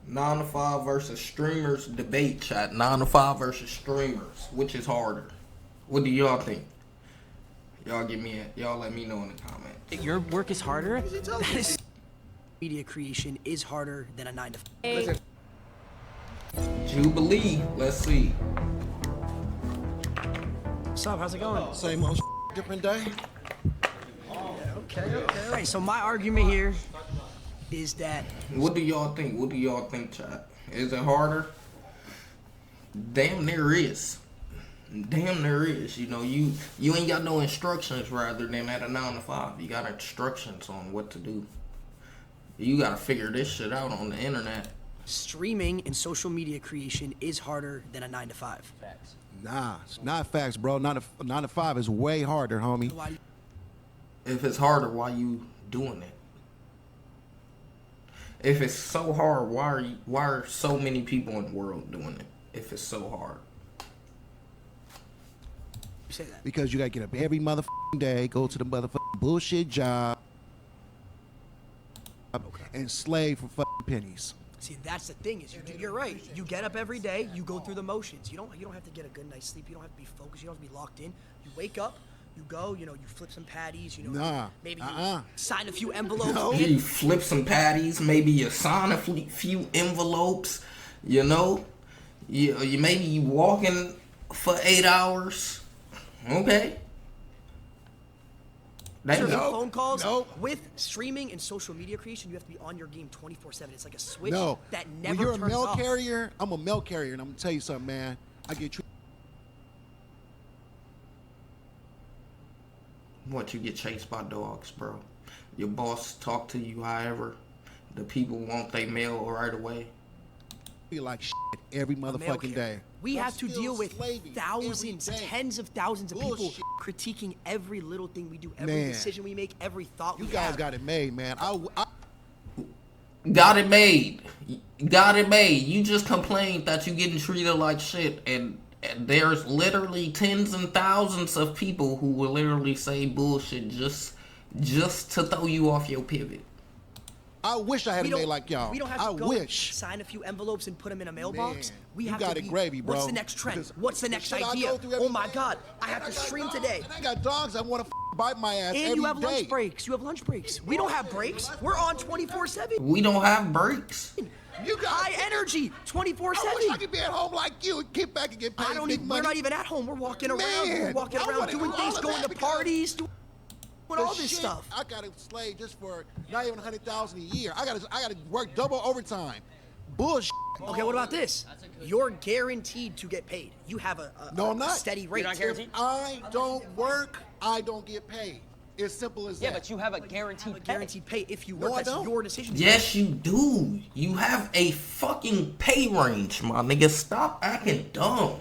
9 to 5 versus streamers debate chat. 9 to 5 versus streamers. Which is harder? What do y'all think? Y'all let me know in the comments. Your work is harder? That is media creation is harder than a 9 to 5. Jubilee, let's see. What's up? How's it going? Same old different day. Okay. All right, so my argument here is that... What do y'all think? What do y'all think, chat? Is it harder? Damn near is. Damn near is. You know, you ain't got no instructions rather than at a 9 to 5. You got instructions on what to do. You gotta figure this shit out on the internet. Streaming and social media creation is harder than a 9 to 5. Facts. Nah, it's not facts, bro. 9 to 5 is way harder, homie. If it's harder, why you doing it? If it's so hard, why are so many people in the world doing it? If it's so hard. You say that. Because you gotta get up every motherfucking day, go to the motherfucking bullshit job, and slave for fucking pennies. See, that's the thing is you're right. You get up every day, you go through the motions. You don't have to get a good night's sleep. You don't have to be focused. You don't have to be locked in. You wake up, you go, you flip some patties, maybe you sign a few envelopes. No. You flip some patties, maybe you sign a few envelopes, you maybe you walking for 8 hours. Okay. Phone calls. Nope. With streaming and social media creation, you have to be on your game 24/7. It's like a switch No. that never When you're a turns mail off. carrier, I'm a mail carrier, and I'm gonna tell you something, man. I get treated. What, you get chased by dogs, bro? Your boss talk to you however. The people want their mail right away. Like shit every motherfucking day. We I'm have to still deal with slaving thousands, every day. tens of thousands of people Bullshit. critiquing every little thing we do, every Man. decision we make, every thought You we guys have. got it made, man. Got it made. Got it made. You just complained that you getting treated like shit, and there's literally tens and thousands of people who will literally say bullshit just to throw you off your pivot. I wish I had We a made don't- like y'all. We don't have I to go wish. sign a few envelopes and put them in a mailbox. Man, We you have got to it be, gravy, bro. What's the next trend? Because What's the the next shit I idea? go through every Oh my day, God, I and have I to got stream dogs, today. And I got dogs that want to bite my ass And every you have day. lunch breaks. You have lunch breaks. We don't have breaks. We're on 24/7. We don't have breaks. You got High energy, I wish I 24/7. could be at home like you and get back and get paid big money. We're not even at home. We're walking around. We're Man, walking I around wanna doing do things, all of going that to because parties, doing all this shit, stuff. I got to slave just for not even 100,000 a year. I got to work double overtime. Bullshit. Okay, what about this? You're guaranteed to get paid. You have a No, I'm not. steady rate. If I don't work, I don't get paid. It's simple as that. Yeah, but you have a guaranteed pay. Guaranteed pay if you No, work. I That's don't. your decision. Yes, you do. You have a fucking pay range, my nigga. Stop acting dumb.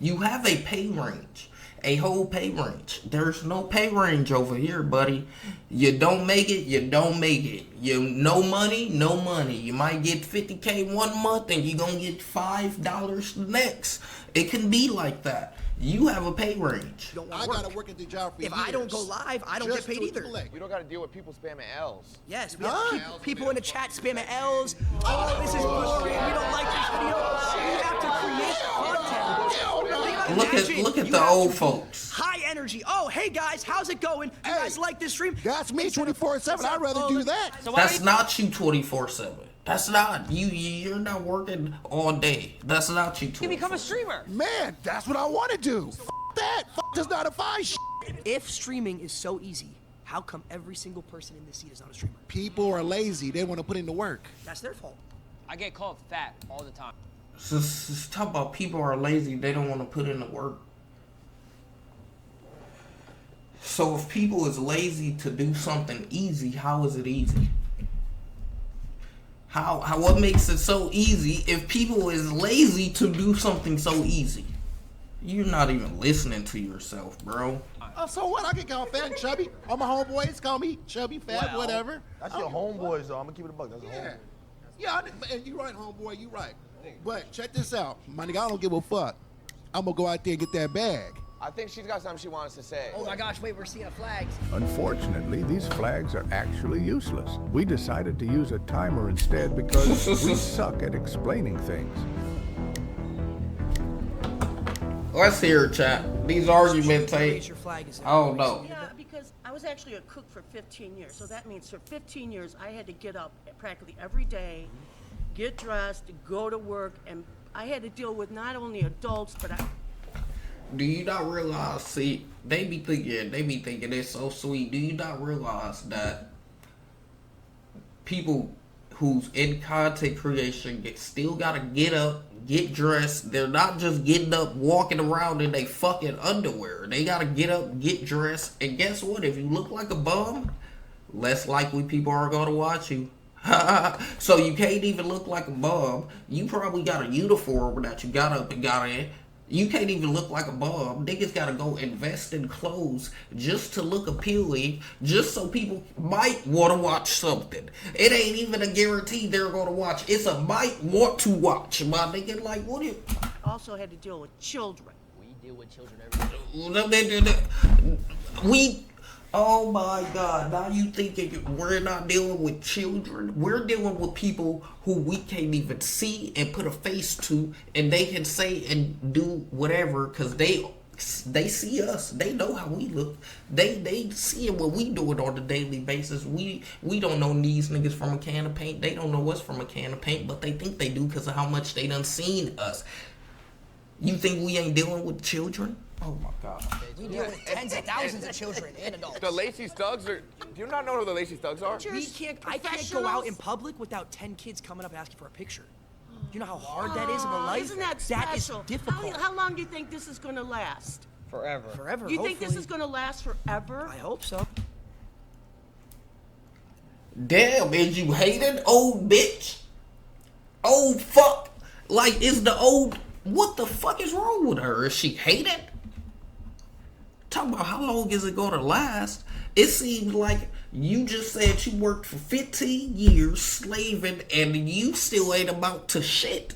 You have a pay range. A whole pay range. There's no pay range over here, buddy. You don't make it, you don't make it. You no money, no money. You might get 50K one month and you're gonna get $5 the next. It can be like that. You have a pay range. You don't want I to work. got to work at the job for If years. I don't go live, I don't get just paid to either. collect. You don't got to deal with people spamming L's. Yes, we have people in the chat spamming L's. Oh, this is boring. We don't like this video. You have to create content. Look at You the have old to be folks. High energy. Oh, hey guys, how's it going? You Hey, guys like this stream? That's me Instead of- 24/7. I'd rather do that. That's not you 24/7. That's not you. You're not working all day. That's not you. You become a streamer. Man, that's what I want to do. That. Does not define shit. If streaming is so easy, how come every single person in this seat is not a streamer? People are lazy. They want to put in the work. That's their fault. I get called fat all the time. Just talk about people are lazy. They don't want to put in the work. So if people is lazy to do something easy, how is it easy? How what makes it so easy if people is lazy to do something so easy? You're not even listening to yourself, bro. So what? I can call fat and chubby. All my homeboys call me chubby, fat, Well, whatever. That's your homeboys, though. I'm going to keep it a buck. That's your Yeah. homeboy. Yeah, and you right, homeboy, you right. But check this out. My nigga, I don't give a fuck. I'm going to go out there and get that bag. I think she's got something she wants to say. Oh my gosh, wait, we're seeing flags. Unfortunately, these flags are actually useless. We decided to use a timer instead because we suck at explaining things. Let's hear it, chat. These arguments Raise ain't. your flag is I don't know. Yeah, because I was actually a cook for 15 years. So that means for 15 years, I had to get up practically every day, get dressed, go to work, and I had to deal with not only adults, but Do you not realize, see, they be thinking it's so sweet. Do you not realize that people who's in content creation still gotta get up, get dressed? They're not just getting up, walking around in they fucking underwear. They gotta get up, get dressed, and guess what? If you look like a bum, less likely people are gonna watch you. So you can't even look like a bum. You probably got a uniform that you got up and got in. You can't even look like a bum. Niggas gotta go invest in clothes just to look appealing, just so people might want to watch something. It ain't even a guarantee they're gonna watch. It's a might want to watch, my nigga. Like, what do you... also had to deal with children. We deal with children every day. Oh my God, now you thinking we're not dealing with children? We're dealing with people who we can't even see and put a face to, and they can say and do whatever because they see us. They know how we look. They seeing what we doing on a daily basis. We don't know these niggas from a can of paint. They don't know us from a can of paint, but they think they do because of how much they done seen us. You think we ain't dealing with children? Oh my God. We deal with tens of thousands of children and adults. The Lacey Thugs are. Do you not know who the Lacey Thugs are? I can't go out in public without 10 kids coming up asking for a picture. Do you know how hard that is of a life? Isn't that That is special? difficult. How long do you think this is going to last? Forever. Forever, You think this hopefully. is going to last forever? I hope so. Damn, is you hated, old bitch? Old fuck. Like, is the old... What the fuck is wrong with her? Is she hated? Talking about how long is it gonna last? It seems like you just said you worked for 15 years slaving and you still ain't about to shit.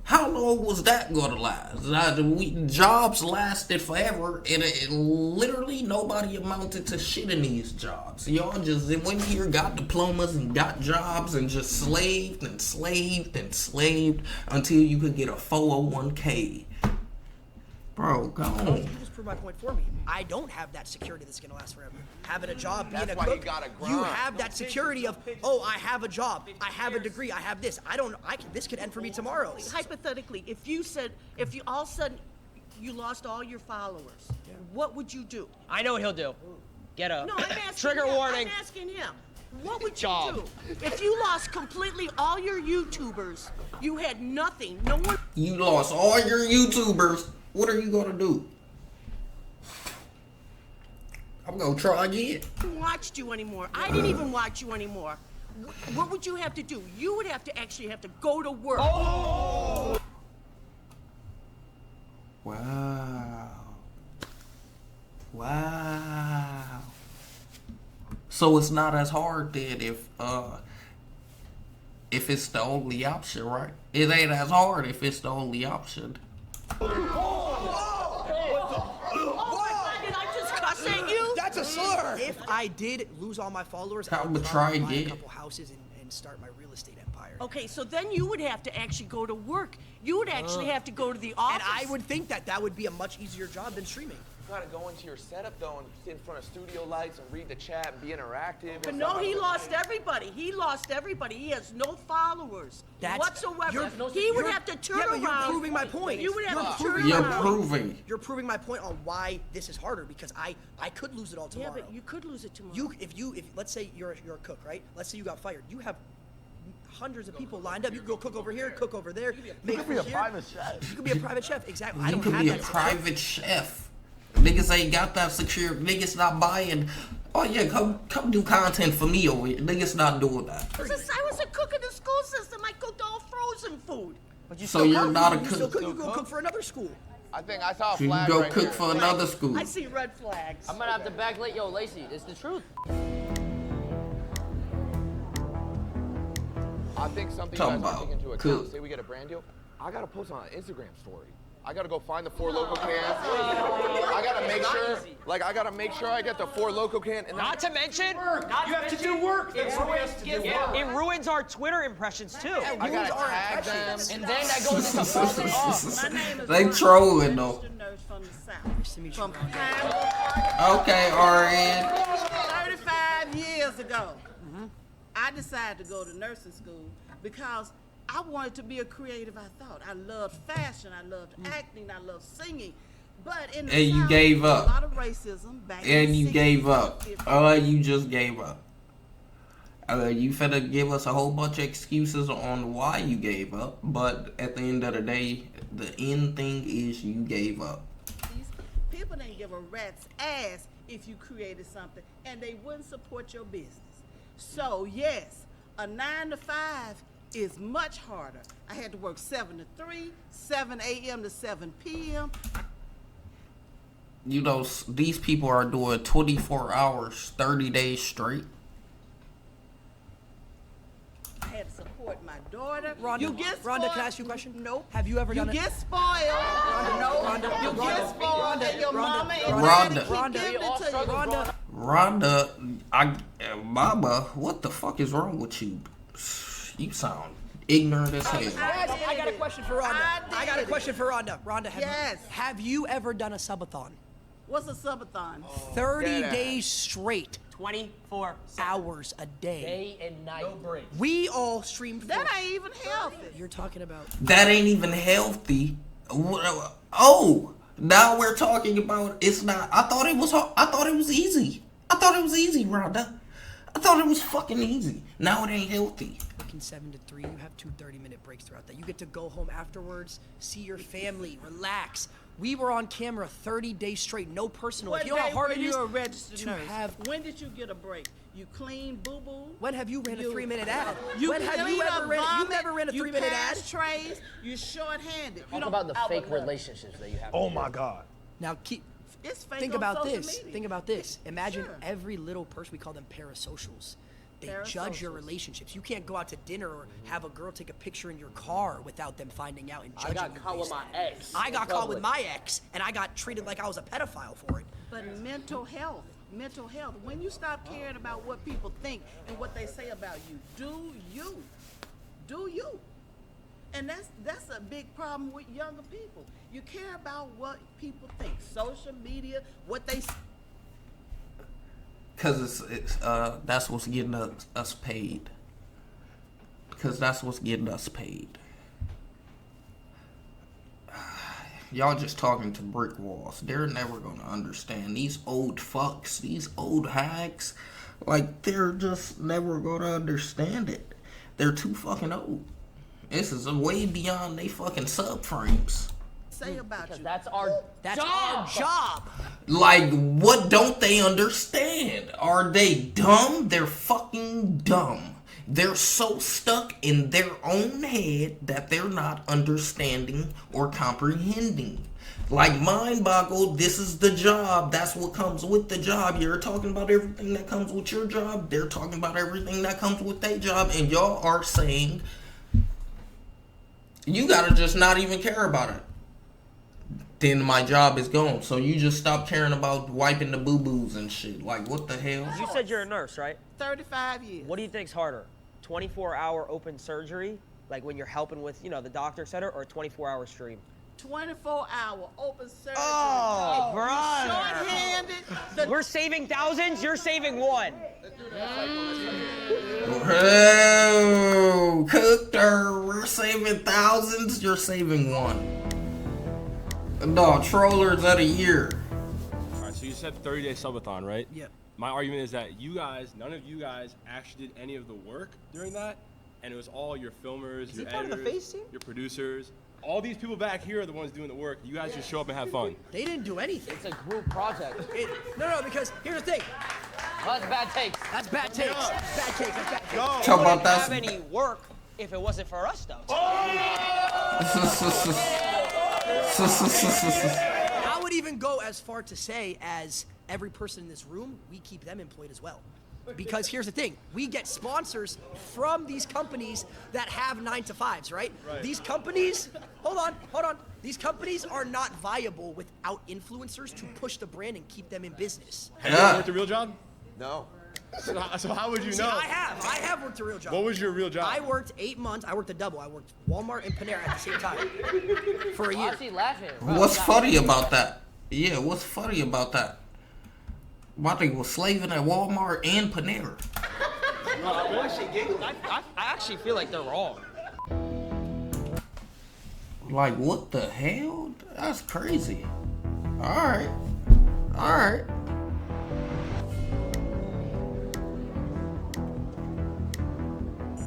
How long was that gonna last? Jobs lasted forever and literally nobody amounted to shit in these jobs. Y'all just went here, got diplomas and got jobs and just slaved and slaved and slaved until you could get a 401k. Bro, go on. You just proved my point for me. I don't have that security that's gonna last forever. Having a job, being That's a why you cook, gotta you grind. have that security of, oh, I have a job, I have a degree, I have this. This could end for me tomorrow. Hypothetically, if you all of a sudden you lost all your followers, what would you do? I know what he'll do. Get up. No, I'm asking Trigger him. warning. I'm asking him. What would you Job. do if you lost completely all your YouTubers? You had nothing. No one You lost all your YouTubers. What are you gonna do? I'm gonna try again. watched you anymore. I didn't even watch you anymore. What would you have to do? You would have to actually have to go to work. Wow. Wow. So it's not as hard then if it's the only option, right? It ain't as hard if it's the only option. Oh my God, did I just cuss at you? That's a slur. If I did lose all my followers, I I'ma would try probably buy a again. couple houses and start my real estate empire. Okay, so then you would have to actually go to work. You would actually have to go to the office. And I would think that would be a much easier job than streaming. You gotta go into your setup though and sit in front of studio lights and read the chat and be interactive. But no, he lost everybody. He lost everybody. He has no followers whatsoever. He would have to turn yeah, but around. you're proving my point. You would have to You're turn proving You're my around. point. proving. You're proving my point on why this is harder because I could lose it all Yeah, tomorrow. but you could lose it tomorrow. If let's say you're a cook, right? Let's say you got fired. You have hundreds of people lined up. You can go cook over here, cook over there. You could be a private chef. You could be a private chef. Exactly. I You don't could have be a that private chef. Niggas ain't got that secure. Niggas not buying. Oh yeah, come do content for me over here. Niggas not doing that. I was a cook in the school system. I cooked all frozen food. But you So still you're cook. not a You still cook. cook. You go cook for another school. I think I saw a So you flag go right cook here. for another school. I see red flags. I'm gonna have to backlight. Yo, Lacey, it's the truth. I think something you Talking guys are about taking into account. cook. Say we get a brand deal, I gotta post on an Instagram story. I gotta go find the 4 Loko cans. I gotta make sure, like, I gotta make sure I get the 4 Loko can. And Not to mention, You have to do work. That's what we have to do. it ruins our Twitter impressions too. I gotta tag them. And then that goes into falling off. My name is They Rhonda, trolling, though. registered nurse from the South. From Okay, RN. 35 years ago, I decided to go to nursing school because I wanted to be a creative. I thought I loved fashion, I loved acting, I loved singing. But in the And you South, gave there was up. a lot of racism back in And the you 60s gave and up. 50s. You just gave up. You finna give us a whole bunch of excuses on why you gave up, but at the end of the day, the end thing is you gave up. These people didn't give a rat's ass if you created something, and they wouldn't support your business. So yes, a 9 to 5 is much harder. I had to work 7 to 3, 7 a.m. to 7 p.m. You know, these people are doing 24 hours, 30 days straight. I had to support my daughter. Rhonda, You get spoiled. Rhonda, can I ask you a question? Nope. Have you ever You done get spoiled. Rhonda, You get spoiled, and your mama and Rhonda. daddy keep Rhonda, giving it to you. Rhonda, Rhonda, Mama, what the fuck is wrong with you? You sound ignorant as hell. I got a question for Rhonda. I got a question for Rhonda. Rhonda, Yes. have you ever done a subathon? What's a subathon? 30 Deadass. days straight, 24 hours a day. day and night. No break. We all streamed. That ain't even healthy. You're talking about. That ain't even healthy. Oh, now we're talking about it's not. I thought it was easy. I thought it was easy, Rhonda. I thought it was fucking easy. Now it ain't healthy. Working 7 to 3, you have 2 30-minute breaks throughout that. You get to go home afterwards, see your family, relax. We were on camera 30 days straight, no personal. What You know how day hard were it is you a registered to nurse? have. When did you get a break? You clean boo-boo? When have you ran a 3-minute ad? You When have you clean ever up ran? You vomit, never ran a 3-minute ad. pass trays, you short-handed. Talk about the fake relationships that you have. Oh my God. Now keep. It's fake Think on about social this. media. Think about this. Imagine Sure. every little person. We call them parasocials. They judge your Parasocials. relationships. You can't go out to dinner or have a girl take a picture in your car without them finding out and I judging got you caught with based my on it. ex. I got in caught with public. my ex, and I got treated like I was a pedophile for it. But mental health. When you stop caring about what people think and what they say about you, do you. And that's a big problem with younger people. You care about what people think. Social media, what they Cause it's that's what's getting us paid. Cause that's what's getting us paid. Y'all just talking to brick walls. They're never gonna understand. These old fucks, these old hags, like they're just never gonna understand it. They're too fucking old. This is way beyond they fucking subframes. say about you. That's our job. Like, what don't they understand? Are they dumb? They're fucking dumb. They're so stuck in their own head that they're not understanding or comprehending. Like, mind boggled, this is the job. That's what comes with the job. You're talking about everything that comes with your job. They're talking about everything that comes with their job. And y'all are saying, you gotta just not even care about it. Then my job is gone. So you just stop caring about wiping the boo-boos and shit. Like, what the hell? You said you're a nurse, right? 35 years. What do you think's harder? 24-hour open surgery, like when you're helping with, you know, the doctor, et cetera, or 24-hour stream? 24-hour open surgery. Oh, brother. Short-handed. We're saving thousands, you're saving one. Oh, cooked her. We're saving thousands. You're saving one. No, trollers of the year. All right, so you said 30-day subathon, right? Yep. My argument is that you guys, none of you guys actually did any of the work during that, and it was all your filmers, your editors, your producers. All these people back here are the ones doing the work. You guys just show up and have fun. They didn't do anything. It's a group project. No, because here's the thing. Well, that's bad takes. That's bad takes. Bad takes. That's bad takes. Talk We about wouldn't that. have any work if it wasn't for us, though. I would even go as far to say as every person in this room, we keep them employed as well. Because here's the thing, we get sponsors from these companies that have 9-to-5s, right? These companies, hold on. These companies are not viable without influencers to push the brand and keep them in business. Have you ever worked a real job? No. So how would you See, know? I have worked a real job. What was your real job? I worked 8 months. I worked a double. I worked Walmart and Panera at the same time for a year. She laughing. What's funny about that? Yeah, what's funny about that? My nigga was slaving at Walmart and Panera. I actually feel like they're wrong. Like, what the hell? That's crazy. Alright. Alright.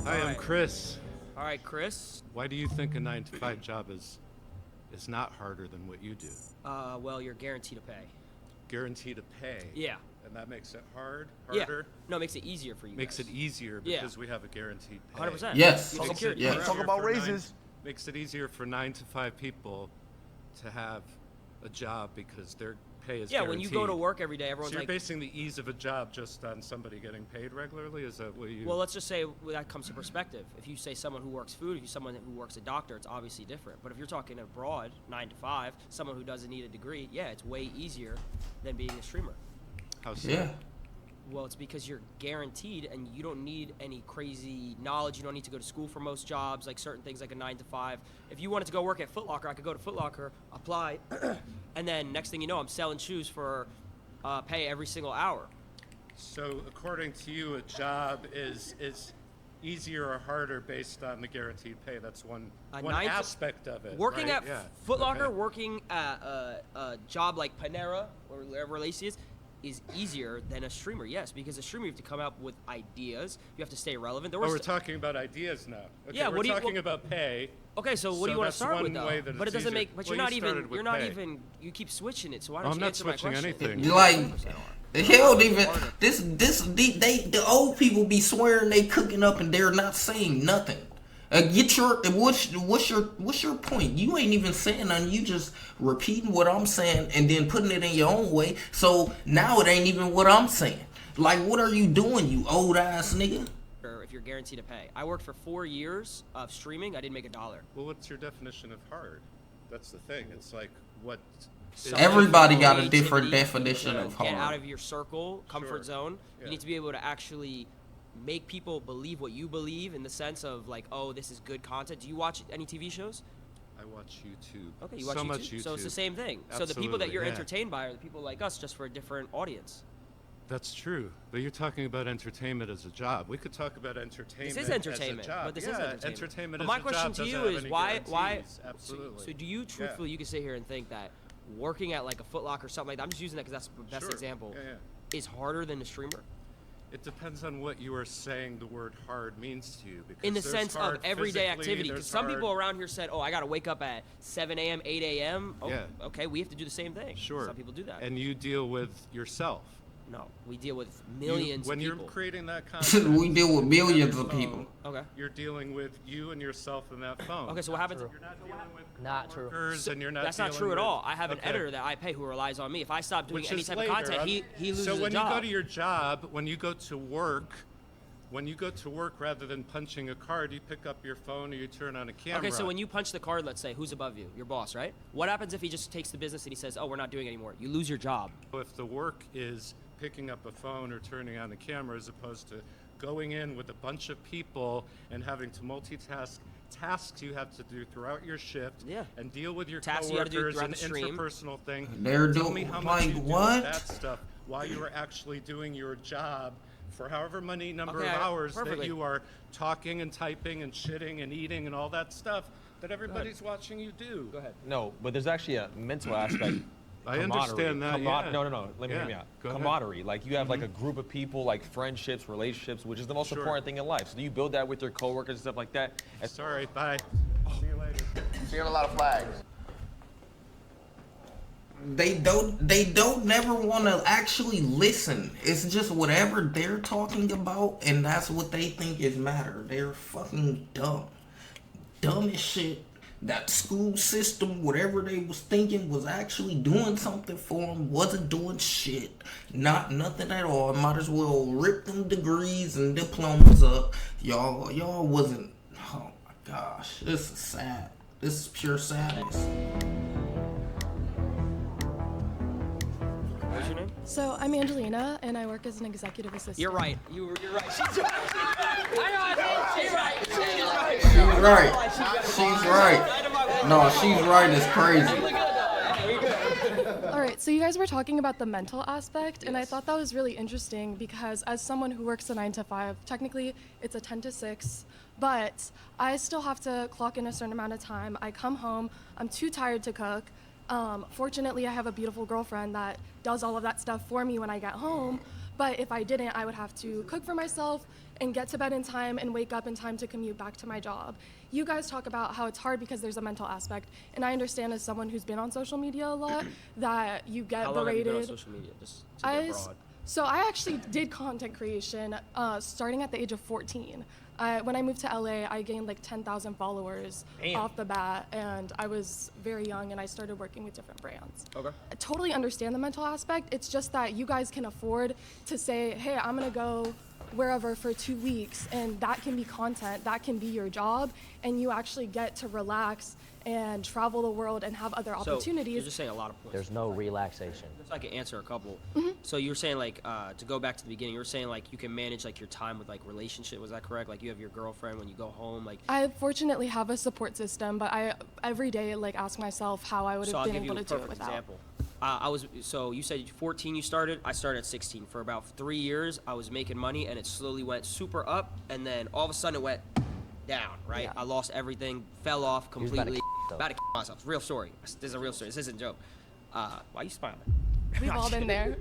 Hi, I'm Chris. All right, Chris. Why do you think a 9-to-5 job is not harder than what you do? Well, you're guaranteed to pay. Guaranteed to pay. Yeah. And that makes it harder? Yeah. No, it makes it easier for you. Makes it easier because we have a guaranteed pay. 100%. Yes. Makes Okay. it Yeah. Talk about raises. Makes it easier for 9-to-5 people to have a job because their pay is guaranteed. when you go to work every day, everyone's so you're like, basing the ease of a job just on somebody getting paid regularly? Is that what you... well, let's just say that comes to perspective. If you say someone who works food, if you someone who works a doctor, it's obviously different. But if you're talking abroad, 9-to-5, someone who doesn't need a degree, yeah, it's way easier than being a streamer. How so? Yeah. Well, it's because you're guaranteed and you don't need any crazy knowledge. You don't need to go to school for most jobs, like certain things like a 9-to-5. If you wanted to go work at Foot Locker, I could go to Foot Locker, apply, and then next thing you know, I'm selling shoes for pay every single hour. So according to you, a job is easier or harder based on the guaranteed pay? That's one aspect of it. Working right? at Foot Locker, working at a job like Panera or wherever Lacey is easier than a streamer, yes, because a streamer you have to come up with ideas, you have to stay relevant. We're talking about ideas now. Okay, yeah, we're talking about pay. Okay, so what do you want to start with, though? But it doesn't easier. But you're not even, you keep switching it, so why don't you answer my question? I'm not switching anything. Like, hell, even, the old people be swearing they cooking up and they're not saying nothing. What's your point? You ain't even saying nothing. You just repeating what I'm saying and then putting it in your own way. So now it ain't even what I'm saying. Like, what are you doing, you old ass nigga? If you're guaranteed to pay. I worked for 4 years of streaming. I didn't make $1. Well, what's your definition of hard? That's the thing. It's like what. Everybody got a different definition of hard. Get out of your circle, comfort zone. You need to be able to actually make people believe what you believe in the sense of like, oh, this is good content. Do you watch any TV shows? I watch YouTube. Okay, you watch YouTube. Much YouTube. So it's the same thing. Absolutely, so the people that you're entertained by are the people like us, just for a different audience. That's true, but you're talking about entertainment as a job. We could talk about entertainment. This is entertainment, as a job. but this is entertainment. Entertainment but as my a question job to you doesn't is have why? any Absolutely. So do you truthfully, you can sit here and think that working at like a Foot Locker or something like that, I'm just using that because that's the best example, is harder than a streamer? It depends on what you are saying the word hard means to you. Because in the sense of everyday activity. Because some people around here said, oh, I got to wake up at 7 a.m., 8 a.m. Oh, okay, we have to do the same thing. Sure. Some people do that. And you deal with yourself. No, we deal with millions when of people. You're creating that content, we deal with millions of people. Okay. You're dealing with you and yourself in that phone. Okay, so what happens? You're not dealing with not true. And you're not that's not true at all. I have an editor that I pay who relies on me. If I stop doing any type of content, he loses a job. So when you go to your job, when you go to work, rather than punching a card, you pick up your phone or you turn on a camera. Okay, so when you punch the card, let's say, who's above you? Your boss, right? What happens if he just takes the business and he says, oh, we're not doing it anymore? You lose your job. If the work is picking up a phone or turning on the camera as opposed to going in with a bunch of people and having to multitask tasks you have to do throughout your shift and deal with your coworkers and interpersonal thing. Tell me how much you do that stuff while you are actually doing your job for however many number of hours that you are talking and typing and shitting and eating and all that stuff that everybody's watching you do. Go ahead. No, but there's actually a mental aspect. I understand that. No. Let me hear me out. Camaraderie. Like you have like a group of people, like friendships, relationships, which is the most important thing in life. So do you build that with your coworkers and stuff like that? Sorry, bye. See you later. Seeing a lot of flags. They don't never want to actually listen. It's just whatever they're talking about, and that's what they think is matter. They're fucking dumb. Dumb as shit. that school system, whatever they was thinking, was actually doing something for them, wasn't doing shit. Nothing at all. Might as well rip them degrees and diplomas up. Y'all wasn't, oh my gosh, this is sad. This is pure sadness. What's your name? So I'm Angelina, and I work as an executive assistant. You're right. You're right. She's right. She's right. She's right. No, she's right. It's crazy. All right, so you guys were talking about the mental aspect, and I thought that was really interesting because as someone who works a 9 to 5, technically it's a 10 to 6, but I still have to clock in a certain amount of time. I come home, I'm too tired to cook. Fortunately, I have a beautiful girlfriend that does all of that stuff for me when I get home, but if I didn't, I would have to cook for myself and get to bed in time and wake up in time to commute back to my job. You guys talk about how it's hard because there's a mental aspect, and I understand as someone who's been on social media a lot that you get How long have you berated. been on social media? Just to get broad. So I actually did content creation starting at the age of 14. When I moved to LA, I gained like 10,000 followers off the bat, and I was very young, and I started working with different brands. Okay. I totally understand the mental aspect. It's just that you guys can afford to say, hey, I'm gonna go wherever for 2 weeks, and that can be content, that can be your job, and you actually get to relax and travel the world and have other opportunities. So you're just saying a lot of points. There's no relaxation. Just so I can answer a couple. Mm-hmm. So you were saying like to go back to the beginning, you were saying like you can manage like your time with like relationship. Was that correct? Like you have your girlfriend when you go home, like. I fortunately have a support system, but I every day like ask myself how I would have been able to do it without. Example. So you said 14 you started. I started at 16. For about 3 years, I was making money, and it slowly went super up, and then all of a sudden it went down, right? Yeah. I lost everything, fell off completely. About to myself. Real story. This is a real story. This isn't a joke. Why are you smiling? We've all been there.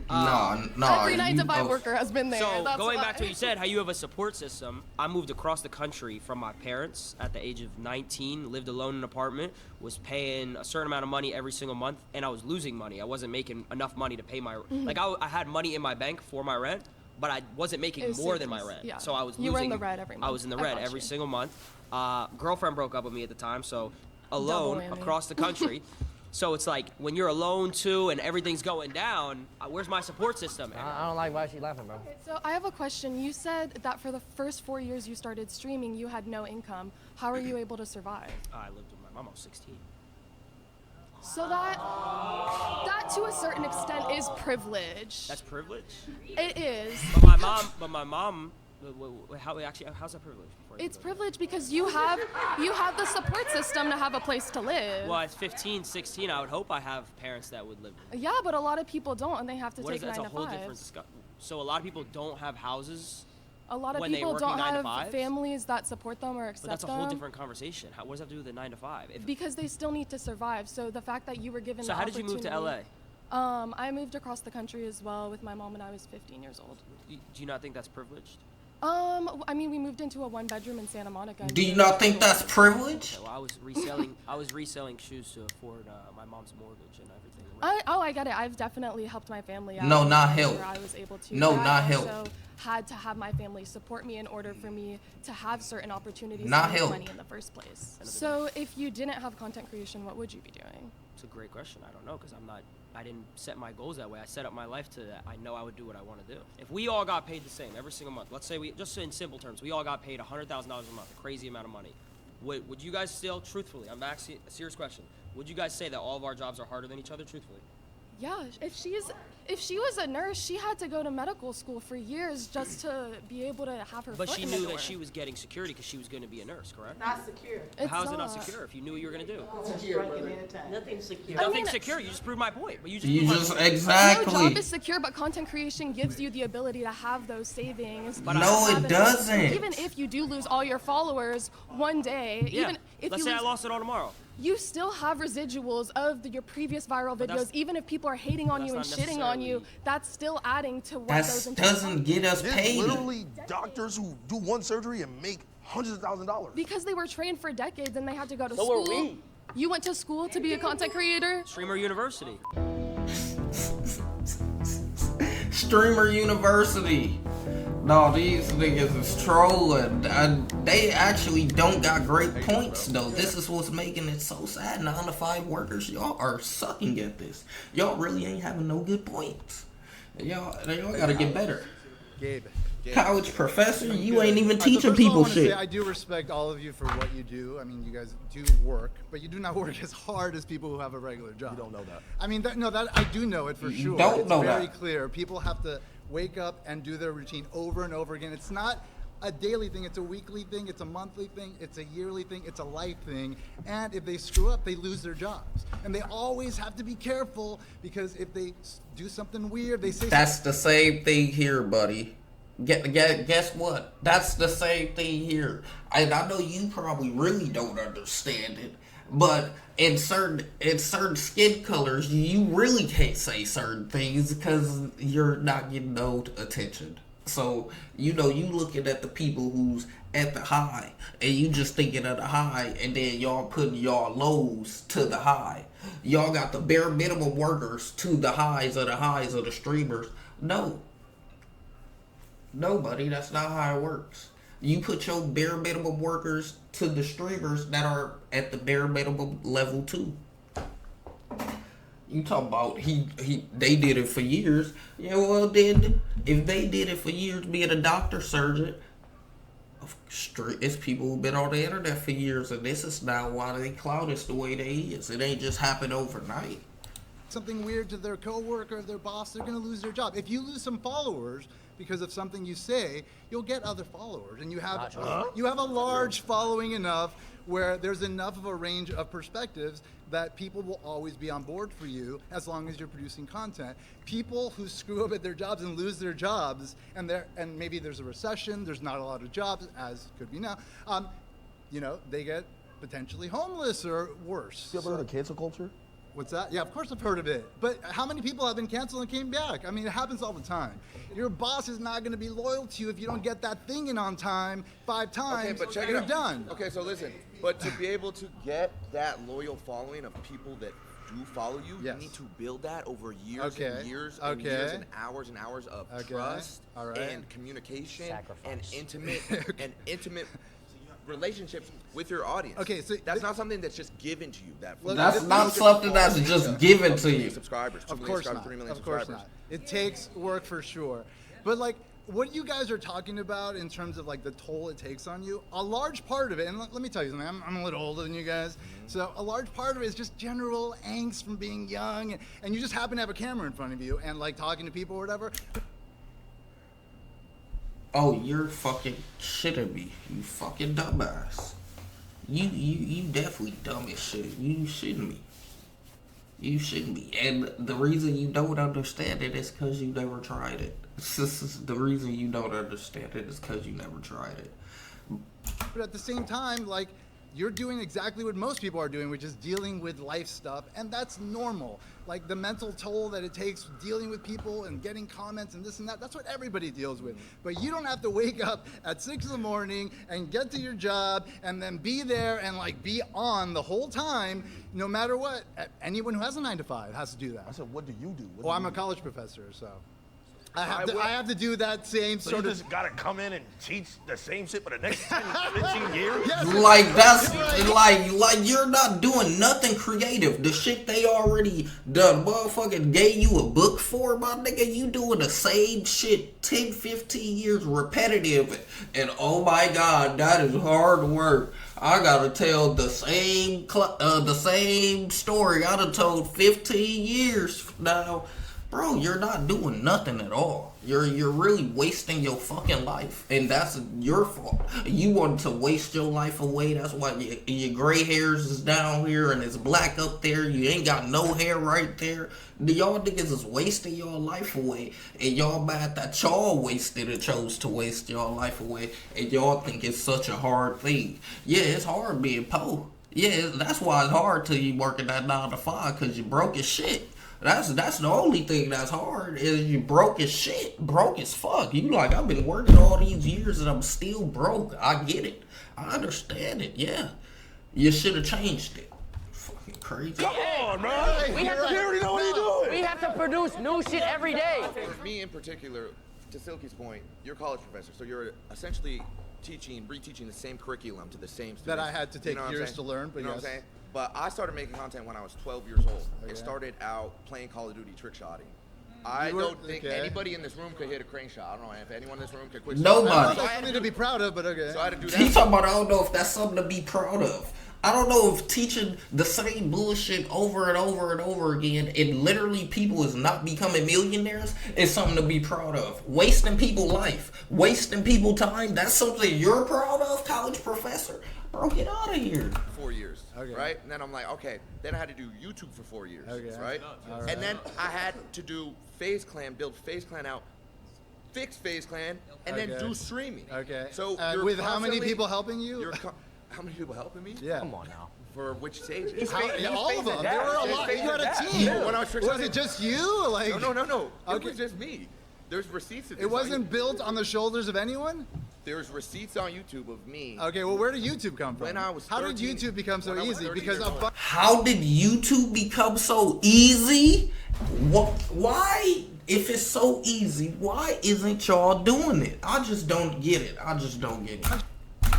No. Every 9 to 5 worker has been there. So That's going why. back to what you said, how you have a support system. I moved across the country from my parents at the age of 19, lived alone in an apartment, was paying a certain amount of money every single month, and I was losing money. I wasn't making enough money to pay my, like I had money in my bank for my rent, but I wasn't making more than my rent. Yeah. So I was losing. You were in the red every month. I was in the red every single month. Girlfriend broke up with me at the time, so alone Double whammy. across the country. So it's like when you're alone too and everything's going down, where's my support system? I don't like why she's laughing, bro. Okay, so I have a question. You said that for the first 4 years you started streaming, you had no income. How are you able to survive? I lived with my mom. I was 16. So that to a certain extent is privilege. That's privilege. It is. But my mom. How's that privilege? It's privilege because you have the support system to have a place to live. Well, at 15, 16, I would hope I have parents that would live with me. Yeah, but a lot of people don't, and they have to take 9 to 5. That's a whole different discussion. So a lot of people don't have houses. A lot of when people they working don't 9 to have 5s? families that support them or accept them. But that's a whole different conversation. What does that have to do with the 9 to 5? Because they still need to survive. So the fact that you were given So how did you move to LA? I moved across the country as well with my mom when I was 15 years old. Do you not think that's privileged? I mean, we moved into a 1-bedroom in Santa Monica. Do you not think that's privilege? Okay, well, I was reselling shoes to afford my mom's mortgage and everything. I get it. I've definitely helped my family out. No, not help. where I was able to. No, But not I help. also had to have my family support me in order for me to have certain opportunities Not to make help. money in the first place. So if you didn't have content creation, what would you be doing? It's a great question. I don't know because I didn't set my goals that way. I set up my life to that. I know I would do what I want to do. If we all got paid the same every single month, let's say just in simple terms, we all got paid $100,000 a month, a crazy amount of money. Would you guys still, truthfully, I'm asking a serious question, would you guys say that all of our jobs are harder than each other, truthfully? Yeah, if she was a nurse, she had to go to medical school for years just to be able to have her But foot she in the knew door. that she was getting security because she was going to be a nurse, correct? Not secure. How is it not secure if you knew what you were going to do? Nothing's secure. Nothing's secure. You just proved my point. But exactly. No job is secure, but content creation gives you the ability to have those savings. But no, it doesn't. Even if you do lose all your followers one day, Yeah. even if Let's you say lose, I lost it all tomorrow. you still have residuals of your previous viral But videos. Even if people are hating on you and that's shitting not on you, that's still adding to what That goes into doesn't get us There's paid. literally doctors who do one surgery and make hundreds of thousands of dollars. Because they were trained for decades and they had to go to So school. were we. You went to school to be a content creator? Streamer University. Streamer University. No, these niggas is trolling. They actually don't got great points, though. This is what's making it so sad. 9 to 5 workers, y'all are sucking at this. Y'all really ain't having no good points. Y'all gotta get better. Gabe. College professor, you ain't even So teaching first of all, I people wanna say shit. I do respect all of you for what you do. I mean, you guys do work, but you do not work as hard as people who have a regular job. You don't know that. I mean, that I do know it for sure. don't it's know very that. clear. People have to wake up and do their routine over and over again. It's not a daily thing, it's a weekly thing, it's a monthly thing, it's a yearly thing, it's a life thing. And if they screw up, they lose their jobs. And they always have to be careful because if they do something weird, they say That's the same thing here, buddy. Guess what? That's the same thing here. And I know you probably really don't understand it, but in certain skin colors, you really can't say certain things because you're not getting no attention. So, you looking at the people who's at the high, and you just thinking of the high, and then y'all putting y'all lows to the high. Y'all got the bare minimum workers to the highs of the streamers. No. Nobody, that's not how it works. You put your bare minimum workers to the streamers that are at the bare minimum level too. You talk about they did it for years. Yeah, well then, if they did it for years being a doctor, surgeon, it's people who've been on the internet for years, and this is now why they clout us the way they is. It ain't just happened overnight. something weird to their coworker or their boss, they're going to lose their job. If you lose some followers because of something you say, you'll get other followers, and you have a large following enough where there's enough of a range of perspectives that people will always be on board for you as long as you're producing content. People who screw up at their jobs and lose their jobs, and maybe there's a recession, there's not a lot of jobs, as could be now, they get potentially homeless or worse. You ever heard of cancel culture? What's that? Yeah, of course I've heard of it. But how many people have been canceled and came back? I mean, it happens all the time. Your boss is not going to be loyal to you if you don't get that thing in on time 5 times. Okay, but check it you're out. done. Okay, so listen. But to be able to get that loyal following of people that do follow you, you need to build that over years and years and years and hours of trust and communication and intimate relationships with your audience. Okay, so that's not something that's just given to you. That's not something that's just given to you. Subscribers, 2 Of million course subscribers, not. 3 million Of course subscribers. not. It takes work for sure. But like, what you guys are talking about in terms of like the toll it takes on you, a large part of it, and let me tell you something, I'm a little older than you guys, so a large part of it is just general angst from being young, and you just happen to have a camera in front of you and like talking to people or whatever. Oh, you're fucking shitting me. You fucking dumbass. You definitely dumb as shit. You shitting me. You shitting me. And the reason you don't understand it is because you never tried it. This is the reason you don't understand it is because you never tried it. But at the same time, like, you're doing exactly what most people are doing, which is dealing with life stuff, and that's normal. Like, the mental toll that it takes dealing with people and getting comments and this and that, that's what everybody deals with. But you don't have to wake up at 6 in the morning and get to your job and then be there and, like, be on the whole time, no matter what. Anyone who has a 9 to 5 has to do that. I said, what do you do? Well, I'm a college professor, so I have to do that same So sort you of... just gotta come in and teach the same shit for the next 10, 15 years? Like that's like you're not doing nothing creative. The shit they already done motherfucking gave you a book for, my nigga. You doing the same shit 10, 15 years repetitive, and oh my god, that is hard work. I gotta tell the same story I done told 15 years now. Bro, you're not doing nothing at all. You're really wasting your fucking life, and that's your fault. You wanted to waste your life away. That's why your gray hairs is down here and it's black up there. You ain't got no hair right there. Y'all niggas is wasting your life away, and y'all mad that y'all wasted and chose to waste your life away, and y'all think it's such a hard thing. Yeah, it's hard being poor. Yeah, that's why it's hard till you working that 9 to 5, because you broke as shit. That's the only thing that's hard is you broke as shit. Broke as fuck. You like, I've been working all these years and I'm still broke. I get it. I understand it. Yeah. You should have changed it. Fucking crazy. Come on, man. We have to, You already know what you're doing. We have to produce new shit every day. For me in particular, to Silky's point, you're a college professor, so you're essentially reteaching the same curriculum to the same students. That I had to take what I'm years saying? to learn, but you know yes. what I'm saying? But I started making content when I was 12 years old. Okay. It started out playing Call of Duty trick shotting. I don't think anybody in this room could hit a crane shot. I don't know if anyone in this room could quit. Nobody. That's something to be proud of, but okay. So I had to do that. He's talking about, I don't know if that's something to be proud of. I don't know if teaching the same bullshit over and over and over again and literally people is not becoming millionaires is something to be proud of. Wasting people's life, wasting people time, that's something you're proud of, college professor? Bro, get out of here. 4 years, Okay. right? And then I'm like, okay. Then I had to do YouTube for 4 years, Okay. right? All right. And then I had to do FaZe Clan, build FaZe Clan out, fix FaZe Clan, and then Okay. do streaming. Okay. So And you're with how many constantly- people helping you? How many people helping me? Yeah. Come on now. For which stages? All of them. There were a lot. You had a team. Yeah. When I was Was it just you? Like No. It Okay. was just me. There's receipts of this. It wasn't built on the shoulders of anyone? There's receipts on YouTube of me. Okay, well, where did YouTube come from? When I was How did 13 YouTube become so when I was easy? 13 Because years a old. How did YouTube become so easy? Why, if it's so easy, why isn't y'all doing it? I just don't get it.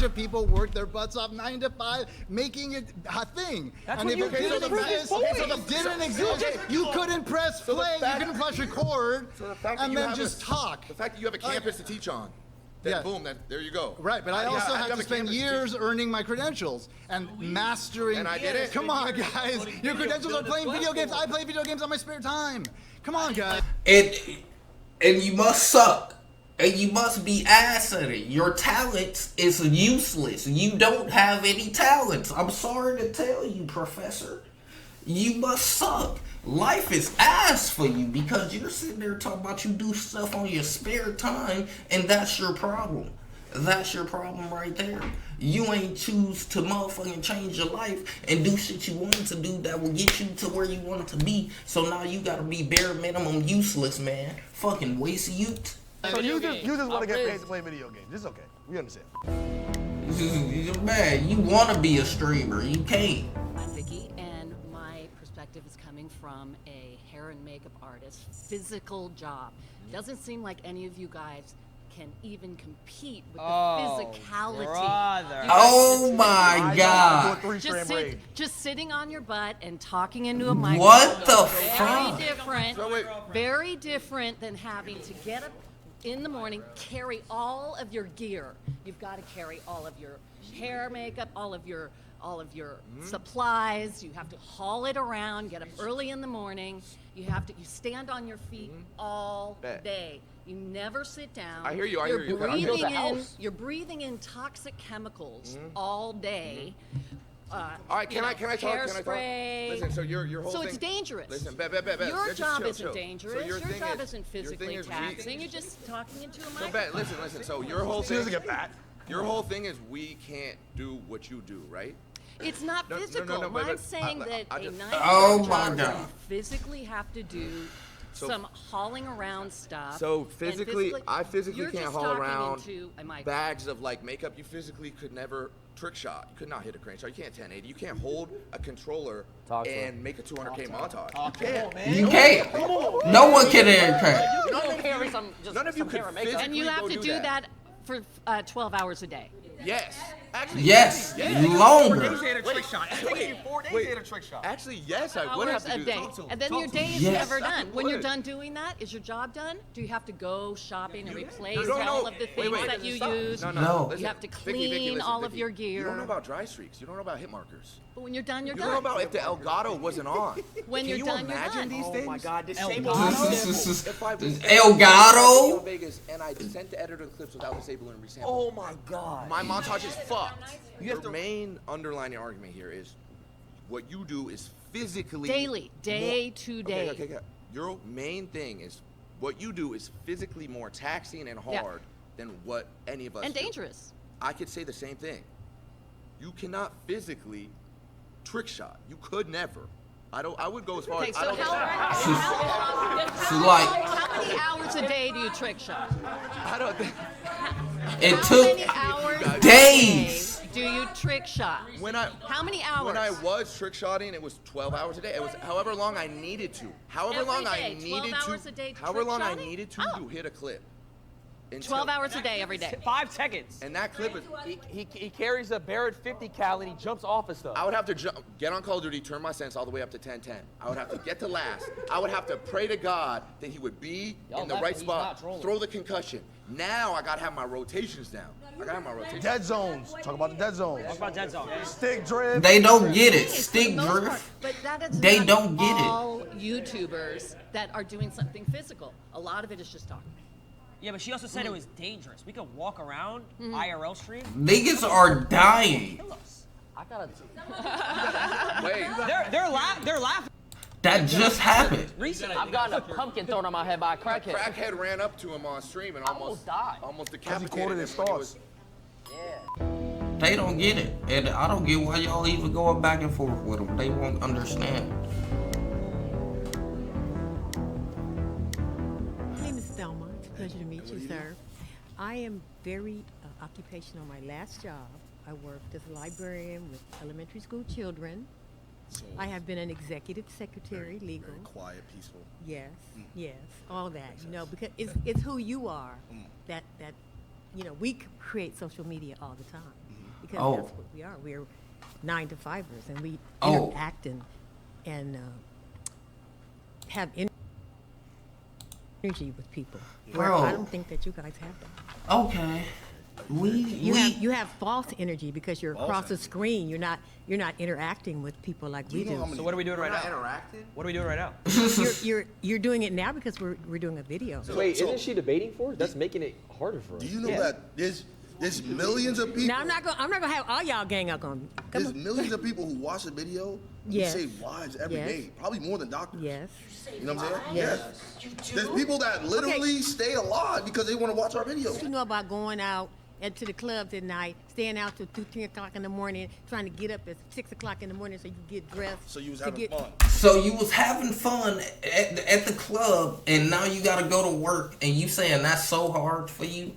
of people work their butts off 9 to 5, making it a thing. That's and what if you it did didn't in the previous exist, point. if it didn't exist, you couldn't press play, you couldn't press record, and then just talk. The fact that you have a campus to teach on. Then Yeah. boom, there you go. Right, but I also had to spend years earning. earning my credentials and mastering. And I did it. Come on, guys. Your credentials are playing video games. I play video games on my spare time. Come on, guys. And you must suck. And you must be ass at it. Your talents is useless. You don't have any talents. I'm sorry to tell you, professor. You must suck. Life is ass for you because you're sitting there talking about you do stuff on your spare time and that's your problem. That's your problem right there. You ain't choose to motherfucking change your life and do shit you wanted to do that will get you to where you want to be. So now you gotta be bare minimum useless, man. Fucking waste youth. So you just want to get paid to play video games. It's okay. We understand. Man, you want to be a streamer. You can't. I'm Vicky, and my perspective is coming from a hair and makeup artist, physical job. Doesn't seem like any of you guys can even compete with the physicality. Brother. Oh my God. Just sitting on your butt and talking into a microphone. What the fuck? Very different than having to get up in the morning, carry all of your gear. You've got to carry all of your hair, makeup, all of your supplies. You have to haul it around, get up early in the morning. You stand on your feet all day. You never sit down. I hear you. I hear you. You're breathing in toxic chemicals all day. All right, can I talk? Hairspray. Listen, so your whole thing. So it's dangerous. Listen, Your job isn't chill. dangerous. So your job isn't physically taxing. You're just talking into a microphone. Listen. So your whole thing. Your whole thing is we can't do what you do, right? It's not physical. I'm saying that a 9-to-5 job you physically have to do some hauling around stuff. So I physically you're can't just haul talking around into a microphone. bags of like makeup. You physically could never trick shot. You could not hit a crane shot. You can't 1080. You can't hold a controller and make a 200K montage. You can't. No one can None of you could physically and you have to go do that for 12 hours a day. Yes. Actually, yes. Longer. 4 days to hit a trick shot. It's taking you 4 days to hit a trick shot. Actually, yes, I would have to do that. And then your day is never done. When you're done doing that, is your job done? Do you have to go shopping and replace all of the things that you use? No. You have to clean all of your gear. You don't know about dry streaks. You don't know about hit markers. But when you're done, you're You done. don't know about if the Elgato wasn't on. When you're done, you're done. Can you imagine these things? Oh my God, Elgato? Vegas and I sent the editor the clips without disabling and resampling. Oh my God. My montage is fucked. Your main underlining argument here is what you do is physically day to day. Okay. Your main thing is what you do is physically more taxing and hard than what any of us and do. dangerous. I could say the same thing. You cannot physically trick shot. You could never. I would go as far as how many hours a day do you trick shot? I don't think it how took many hours days. Do you trick shot? How many hours? When I was trick shotting, it was 12 hours a day. It was however long I needed to. However long I needed to. However long I needed to hit a clip. 12 hours a day, every day. 5 seconds. And that clip is. He carries a Barrett 50 cal and he jumps off of stuff. I would have to get on Call of Duty, turn my sense all the way up to 10-10. I would have to get to last. I would have to pray to God that he would be in the right spot, throw the concussion. Now I gotta have my rotations down. I gotta have my rotations. Dead zones. Talk about the dead zones. Talk about dead zones. Stick drift. They don't get it. Stick For the most drift. part, but that is They not don't get it. all YouTubers that are doing something physical. A lot of it is just talking. Yeah, but she also said it was dangerous. We could walk around IRL stream. Niggas are dying. I gotta. Wait. They're laughing. That just happened. Recently, I've gotten a pumpkin thrown on my head by a crackhead. Crackhead ran up to him on stream and almost died. Almost Because decapitated he quoted him his when he thoughts. Yeah. They don't get it. And I don't get why y'all even going back and forth with them. They won't understand. My name is Thelma. It's a pleasure to meet you, sir. I am very occupational. My last job, I worked as a librarian with elementary school children. So I have been an executive secretary, legal. Very quiet, peaceful. Yes, yes, all that. You know, because it's who you are. That you know, we create social media all the time because that's what we are. We're 9-to-5ers, and we interact and have energy with people. Where I don't think that you guys have that. Okay. You have false energy because you're across the screen. You're not interacting with people like we do. So what are we doing right now? Interacting? What are we doing right now? You're doing it now because we're doing a video. Wait, isn't she debating for us? That's making it harder for us. Do you know that there's millions of people? Now I'm not gonna have all y'all gang up on me. There's millions of people who watch the video who Yes. save lives every day. Probably more than doctors. Yes. You know what I'm saying? Yes. There's people that literally stay alive because they want to watch our videos. You know about going out to the clubs at night, staying out till 2-3 o'clock in the morning, trying to get up at 6 o'clock in the morning so you can get dressed. So you was having fun. So you was having fun at the club, and now you gotta go to work, and you saying that's so hard for you?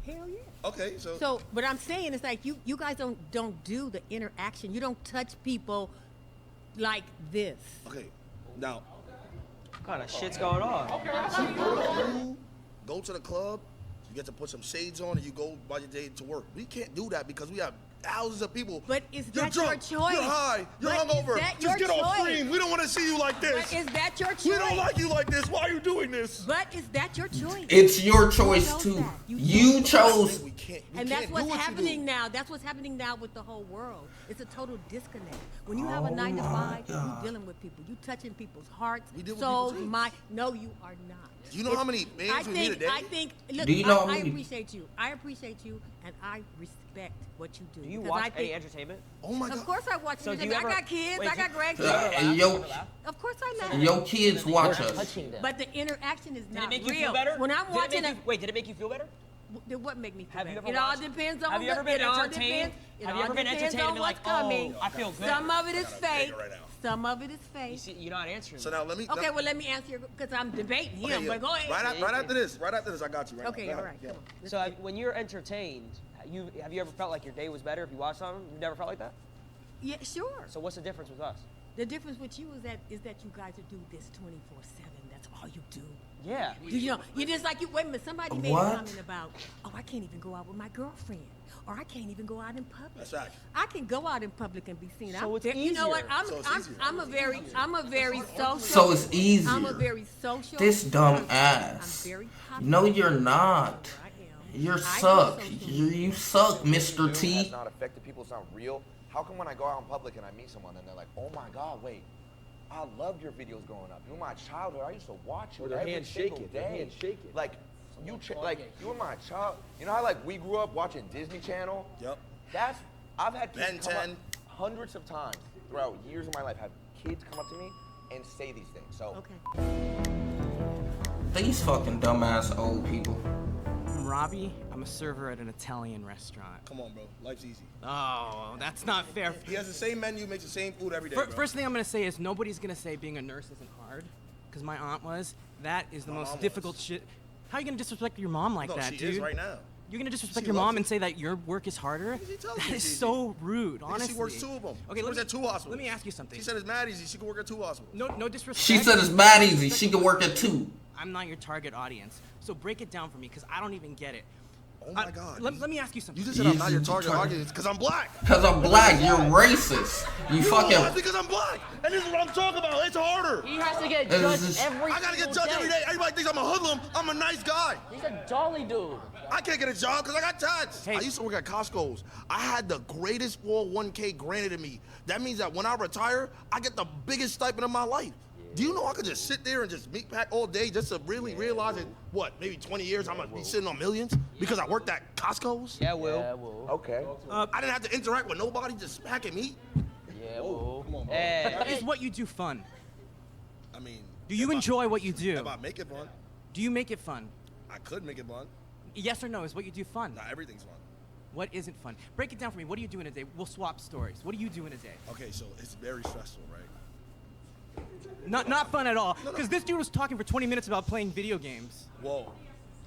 Hell yeah. Okay, So what I'm saying is like you guys don't do the interaction. You don't touch people like this. Okay, now. What kind of shit's going on? You go to the club, you get to put some shades on, and you go by your day to work. We can't do that because we have thousands of people. But is You're that drunk, your choice? You're high. You're But is hungover. that Just your get off choice? screen. We don't want to see you like this. But is that your choice? We don't like you like this. Why are you doing this? But is that your choice? It's your Who choice knows too. that? You chose. And that's what's happening now. That's what's happening now with the whole world. It's a total disconnect. When you have a 9-to-5, you're dealing with people. You touching people's hearts, souls, mind. No, you are not. Do you know how many bands we meet a day? I think. Look, Do you know how I many- appreciate you. I appreciate you, and I respect what you do. Do you because watch I think, any entertainment? Oh my God. Of course I watch So do entertainment. you I ever- got kids. wait, I got do- grandkids. And Of course I laugh. your kids watch us. But the interaction is Did not it make real. you feel better? When I'm watching Wait, did it make you feel better? What make me feel Have you better? ever It all watched- depends on Have you ever been it all entertained? depends- Have it you ever all been depends entertained on and been like, what's coming. oh, I feel good? Some of it is fake. Right now. Some of it is fake. You see, you're not answering. So now let me. Okay, well let me answer because I'm debating him. Okay, But go ahead. Right after this, I got you. Right Okay, now. all right. Come on. So when you're entertained, have you ever felt like your day was better if you watched something? You've never felt like that? Yeah, sure. So what's the difference with us? The difference with you is that you guys do this 24/7. That's all you do. Yeah. You know, you just like you. Wait a minute. Somebody made a comment about, oh, I can't even go out with my girlfriend, or I can't even go out in public. That's right. I can go out in public and be seen. So it's You know what? easier. I'm a very social. So it's easier. I'm a very social. This dumb person. ass. I'm very popular. No, you're not. You're I suck. do social You suck, Mr. Has T. not affected people. It's not real. How come when I go out in public and I meet someone and they're like, oh my God, wait, I loved your videos growing up. You were my childhood. I used to watch you Or their every hands single shaking. day. Their hands shaking. Like you were my child. You know how like we grew up watching Disney Channel? Yep. I've had kids Ben come 10. up hundreds of times throughout years of my life. Have kids come up to me and say these things. So These fucking dumbass old people. I'm Robbie. I'm a server at an Italian restaurant. Come on, bro. Life's easy. Oh, that's not fair. He has the same menu, makes the same food every day. First thing I'm gonna say is nobody's gonna say being a nurse isn't hard, because my aunt was. That is the My most mom difficult shit. How are you gonna disrespect your mom like No, that, she dude? is right now. You're gonna disrespect your mom and say that your work is harder? That is so rude, honestly. She works 2 of them. Okay, She works at 2 hospitals. Let me ask you something. She said it's mad easy. She can work at 2 hospitals. No disrespect. She said it's mad easy. She can work at 2. I'm not your target audience, so break it down for me, because I don't even get it. Oh my God. Let me ask you something. You just said I'm not your target audience because I'm black. Because I'm black, you're racist. You fucking. That's because I'm black. And this is what I'm talking about. It's harder. He has to get judged every I gotta get judged every day. Everybody thinks I'm a hoodlum. I'm a nice guy. He's a jolly dude. I can't get a job because I got tats. I used to work at Costco's. I had the greatest 401k granted to me. That means that when I retire, I get the biggest stipend of my life. Do you know I could just sit there and just meat pack all day just to really realize that, what, maybe 20 years I'm gonna be sitting on millions because I worked at Costco's? Yeah, Will. Okay. I didn't have to interact with nobody, just packing meat. Yeah, Will. Come on, bro. Is what you do fun? I mean, Do you enjoy what you do? if I make it fun, Do you make it fun? I could make it fun. Yes or no? Is what you do fun? Not everything's fun. What isn't fun? Break it down for me. What do you do in a day? We'll swap stories. What do you do in a day? Okay, so it's very stressful, right? Not fun at all. Because this dude was talking for 20 minutes about playing video games. Whoa.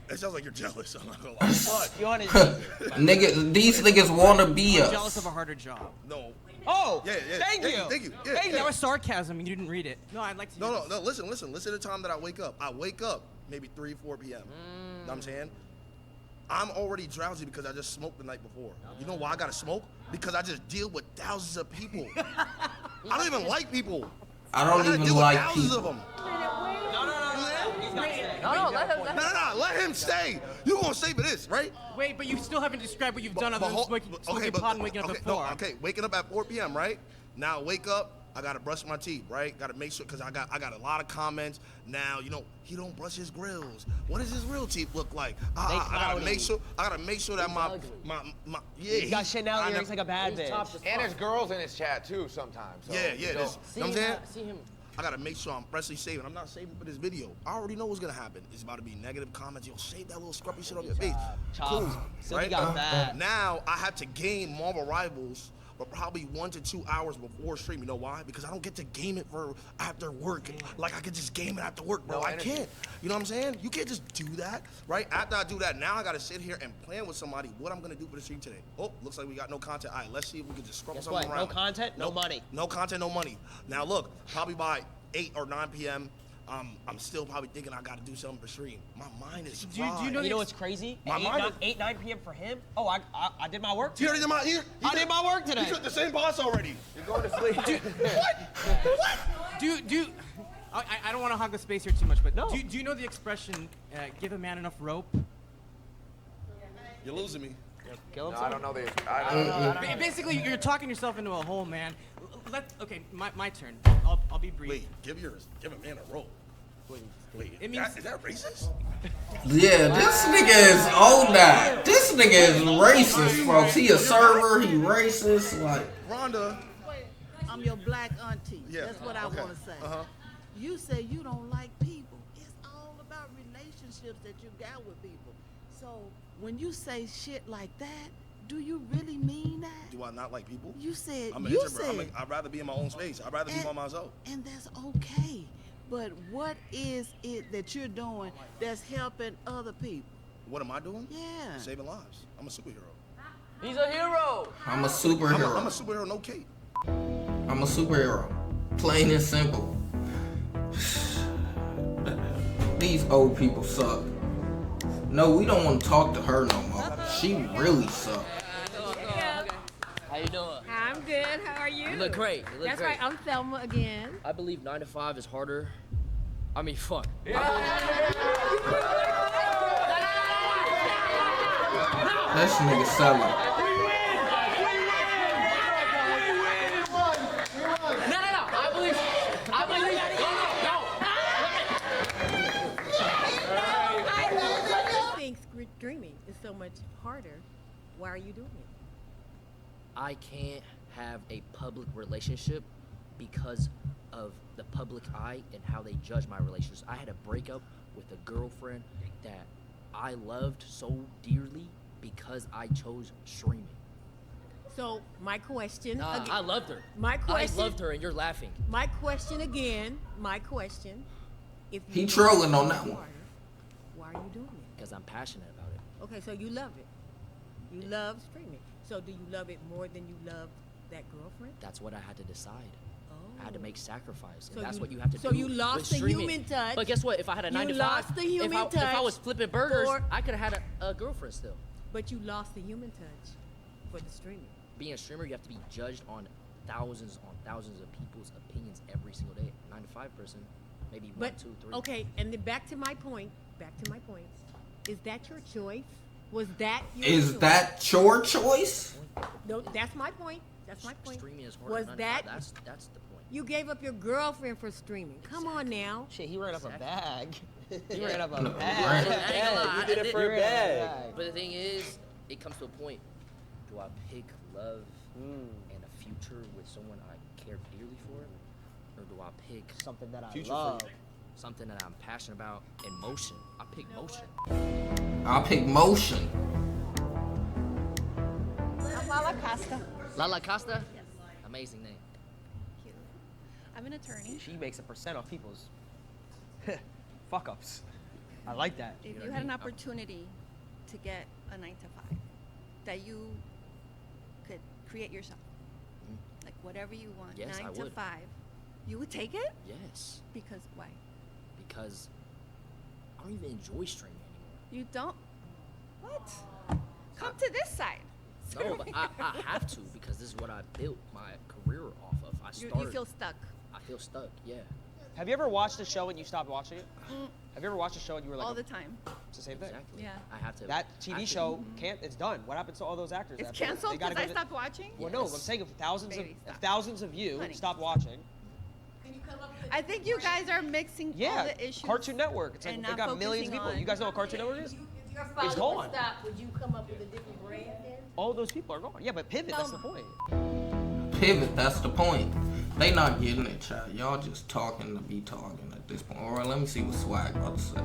It sounds like you're jealous. I'm not gonna lie. But You honest. Nigga, these niggas wanna be I'm jealous us. of a harder job. no. Oh, Yeah, yeah. thank you. Thank you. Yeah, Hey, yeah. that was sarcasm and you didn't read it. No, I'd like to. No. Listen to the time that I wake up. I wake up maybe 3, 4 p.m. Know what I'm saying? I'm already drowsy because I just smoked the night before. You know why I gotta smoke? Because I just deal with thousands of people. I don't even like people. I don't gotta even deal with like thousands people. of them. No, let him. No, let him stay. You gonna stay for this, right? Wait, but you still haven't described what you've done other than smoking pot and waking up at 4. Okay, waking up at 4 p.m., right? Now wake up. I gotta brush my teeth, right? Gotta make sure, cause I got a lot of comments. Now, you know, he don't brush his grills. What does his real teeth look like? I gotta make sure that my yeah. He got Chanel earrings like a bad bitch. And there's girls in his chat too sometimes. So Yeah. you know. This, you know what I'm saying? See him. I gotta make sure I'm freshly saving. I'm not saving for this video. I already know what's gonna happen. It's about to be negative comments. Yo, shave that little scruffy shit on your face. Cool, So he right? got bad. Now I have to game Marvel Rivals, but probably 1 to 2 hours before stream. You know why? Because I don't get to game it for after work. Like I could just game it after work, bro. No I energy. can't. You know what I'm saying? You can't just do that, right? After I do that, now I gotta sit here and plan with somebody what I'm gonna do for the stream today. Oh, looks like we got no content. All right, let's see if we can just scrub Guess something what? around. No content, no money. No content, no money. Now look, probably by 8 or 9 p.m. I'm still probably thinking I gotta do something for stream. My mind is fried. Do you know what's crazy? My 9 p.m. for him? Oh, I did my work He already today. did I did my work today. He took the same boss already. You're going to sleep. I don't want to hog the space here too much, but do you know the expression, give a man enough rope? You're losing me. No, I don't know the. I don't know. Basically, you're talking yourself into a hole, man. Okay, my turn. I'll be brief. Wait, give a man a rope. Wait, It means- is that racist? Yeah, this nigga is on that. This nigga is racist, folks. He a server, he racist, like. Rhonda. I'm your black auntie. Yeah, That's what I okay. want to say. Uh-huh. You say you don't like people. It's all about relationships that you got with people. So when you say shit like that, do you really mean that? Do I not like people? You said I'm an you introvert. said, I'd rather be in my own space. I'd rather be by myself. and that's okay. But what is it that you're doing that's helping other people? What am I doing? Yeah. Saving lives. I'm a superhero. He's a hero. I'm a superhero. I'm a superhero, no cape. I'm a superhero. Plain and simple. These old people suck. No, we don't want to talk to her no more. She really sucks. How you doing? I'm good. How are you? You look great. You look That's great. right. I'm Thelma again. I believe 9 to 5 is harder. I mean, fuck. This nigga selling. No. I believe. Thinks dreaming is so much harder. Why are you doing it? I can't have a public relationship because of the public eye and how they judge my relationships. I had a breakup with a girlfriend that I loved so dearly because I chose streaming. So my question. Nah, I loved her. My question. I loved her, and you're laughing. My question again. My question. If He you trolling on that harder, one. why are you doing it? Because I'm passionate about it. Okay, so you love it. You love streaming. So do you love it more than you love that girlfriend? That's what I had to decide. I had to make sacrifice, and So that's you- what you have to so do. you lost with the streaming. human touch. But guess what? If I had a 9 to 5, lost the human if I touch was flipping burgers, for- I could have had a girlfriend still. But you lost the human touch for the streaming. Being a streamer, you have to be judged on thousands of people's opinions every single day. 9 to 5 person, maybe one, But, 2, 3. okay, and then back to my point. Is that your choice? Was that your Is choice? that your choice? No, that's my point. That's my point. Streaming is hard. Was 9 to 5, that that's the point. you gave up your girlfriend for streaming? Come on now. Shit, he ran up a bag. He Yeah. ran up a No, bag. right. I ain't gonna lie, You did I it did- for a bag. But the thing is, it comes to a point. Do I pick love and a future with someone I care dearly for, or do I pick something that I future love, something that I'm passionate about, and motion? I pick motion. I'll pick motion. I'm Lala Costa. Lala Costa? Amazing name. I'm an attorney. She makes a percent off people's fuck ups. I like that. If you had an opportunity to get a 9 to 5 that you could create yourself, like whatever you want, Yes, 9 I to would. 5, you would take it? Yes, Because why? because I don't even enjoy streaming You don't? What? Come to this side. anymore. No, but I have to because this is what I built my career off of. I You started. feel stuck. I feel stuck. Yeah. Have you ever watched a show and you stopped watching it? Mm. Have you ever watched a show and you were like, All the time. it's the same thing? Exactly. Yeah. I have to. That I TV have to- show can't. It's done. What happened to all those actors? It's after that? canceled They gotta because I go to- stopped watching? Well, no, I'm Yes. saying thousands Baby, stop. thousands of you Honey. stopped watching. I think you guys are mixing all Yeah, the issues. Cartoon Network. It's like and they not got millions of focusing people. You guys know what Cartoon Network is? Your It's gone. Stop. Would you come up with a different brand then? All those people are gone. Yeah, but pivot. That's the point. Pivot, that's the point. They not getting it, child. Y'all just talking to be talking at this point. Alright, let me see what Swag about to say.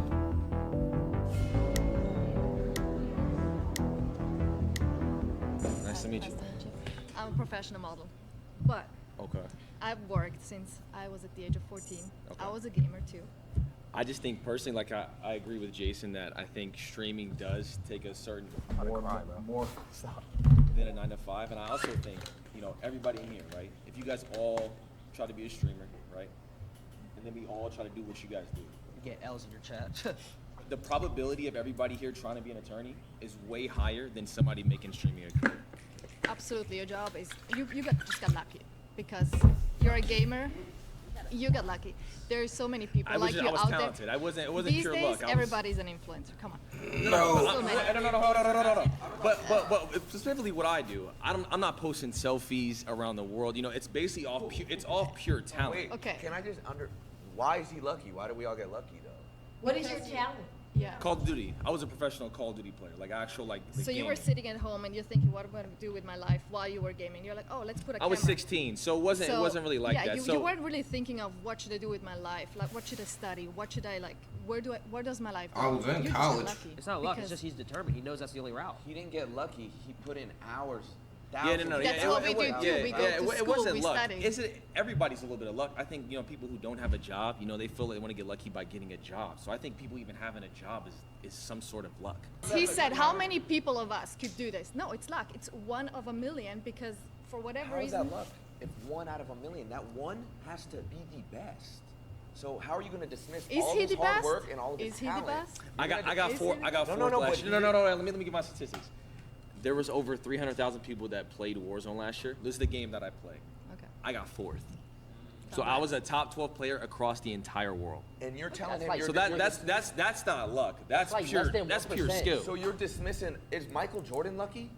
Nice to meet you. I'm a professional model, but Okay. I've worked since I was at the age of 14. Okay. I was a gamer too. I just think personally, like I agree with Jason that I think streaming does take a certain more than a 9 to 5, and I also think everybody in here, right? If you guys all try to be a streamer, right, and then we all try to do what you guys do, You get L's in your chat. the probability of everybody here trying to be an attorney is way higher than somebody making streaming a career. Absolutely, your job is just got lucky because you're a gamer. You got lucky. There's so many people I was, like just, you I was out talented. there. It wasn't These pure days, luck. everybody's an influencer. Come on. No, So many. hold on. But specifically what I do, I'm not posting selfies around the world. It's basically all pure talent. Wait, Okay. can I just why is he lucky? Why do we all get lucky though? What is your talent? Yeah. Call of Duty. I was a professional Call of Duty player, like actual like. So you were sitting at home and you're thinking, what am I going to do with my life while you were gaming? You're like, oh, let's put a I was camera. 16, so it wasn't really like yeah, that. you weren't really thinking of what should I do with my life, like what should I study, what should I like, where does my life go? I was in You just got college. lucky It's not luck. It's because- just he's determined. He knows that's the only route. He didn't get lucky. He put in hours. Yeah, no. That's yeah, what we it, do it, too. yeah, We go yeah, to it school, wasn't we luck. study. Everybody's a little bit of luck. I think people who don't have a job, they feel they want to get lucky by getting a job. So I think people even having a job is some sort of luck. He said, how many people of us could do this? No, it's luck. It's 1 of a million because for whatever How is reason. that luck? If 1 out of a million, that one has to be the best. So how are you going to dismiss Is all he this the hard best? work and all of his Is he the talent? best? I got Is four. it- I got No, four. no, last but year. No. Let me give my statistics. There was over 300,000 people that played Warzone last year. This is the game that I play. Okay. I got 4th. So I was a top 12 player across the entire world. And you're telling That's him like- you're That's not luck. That's like pure. less than That's pure 1%. skill. So you're dismissing, is Michael Jordan lucky?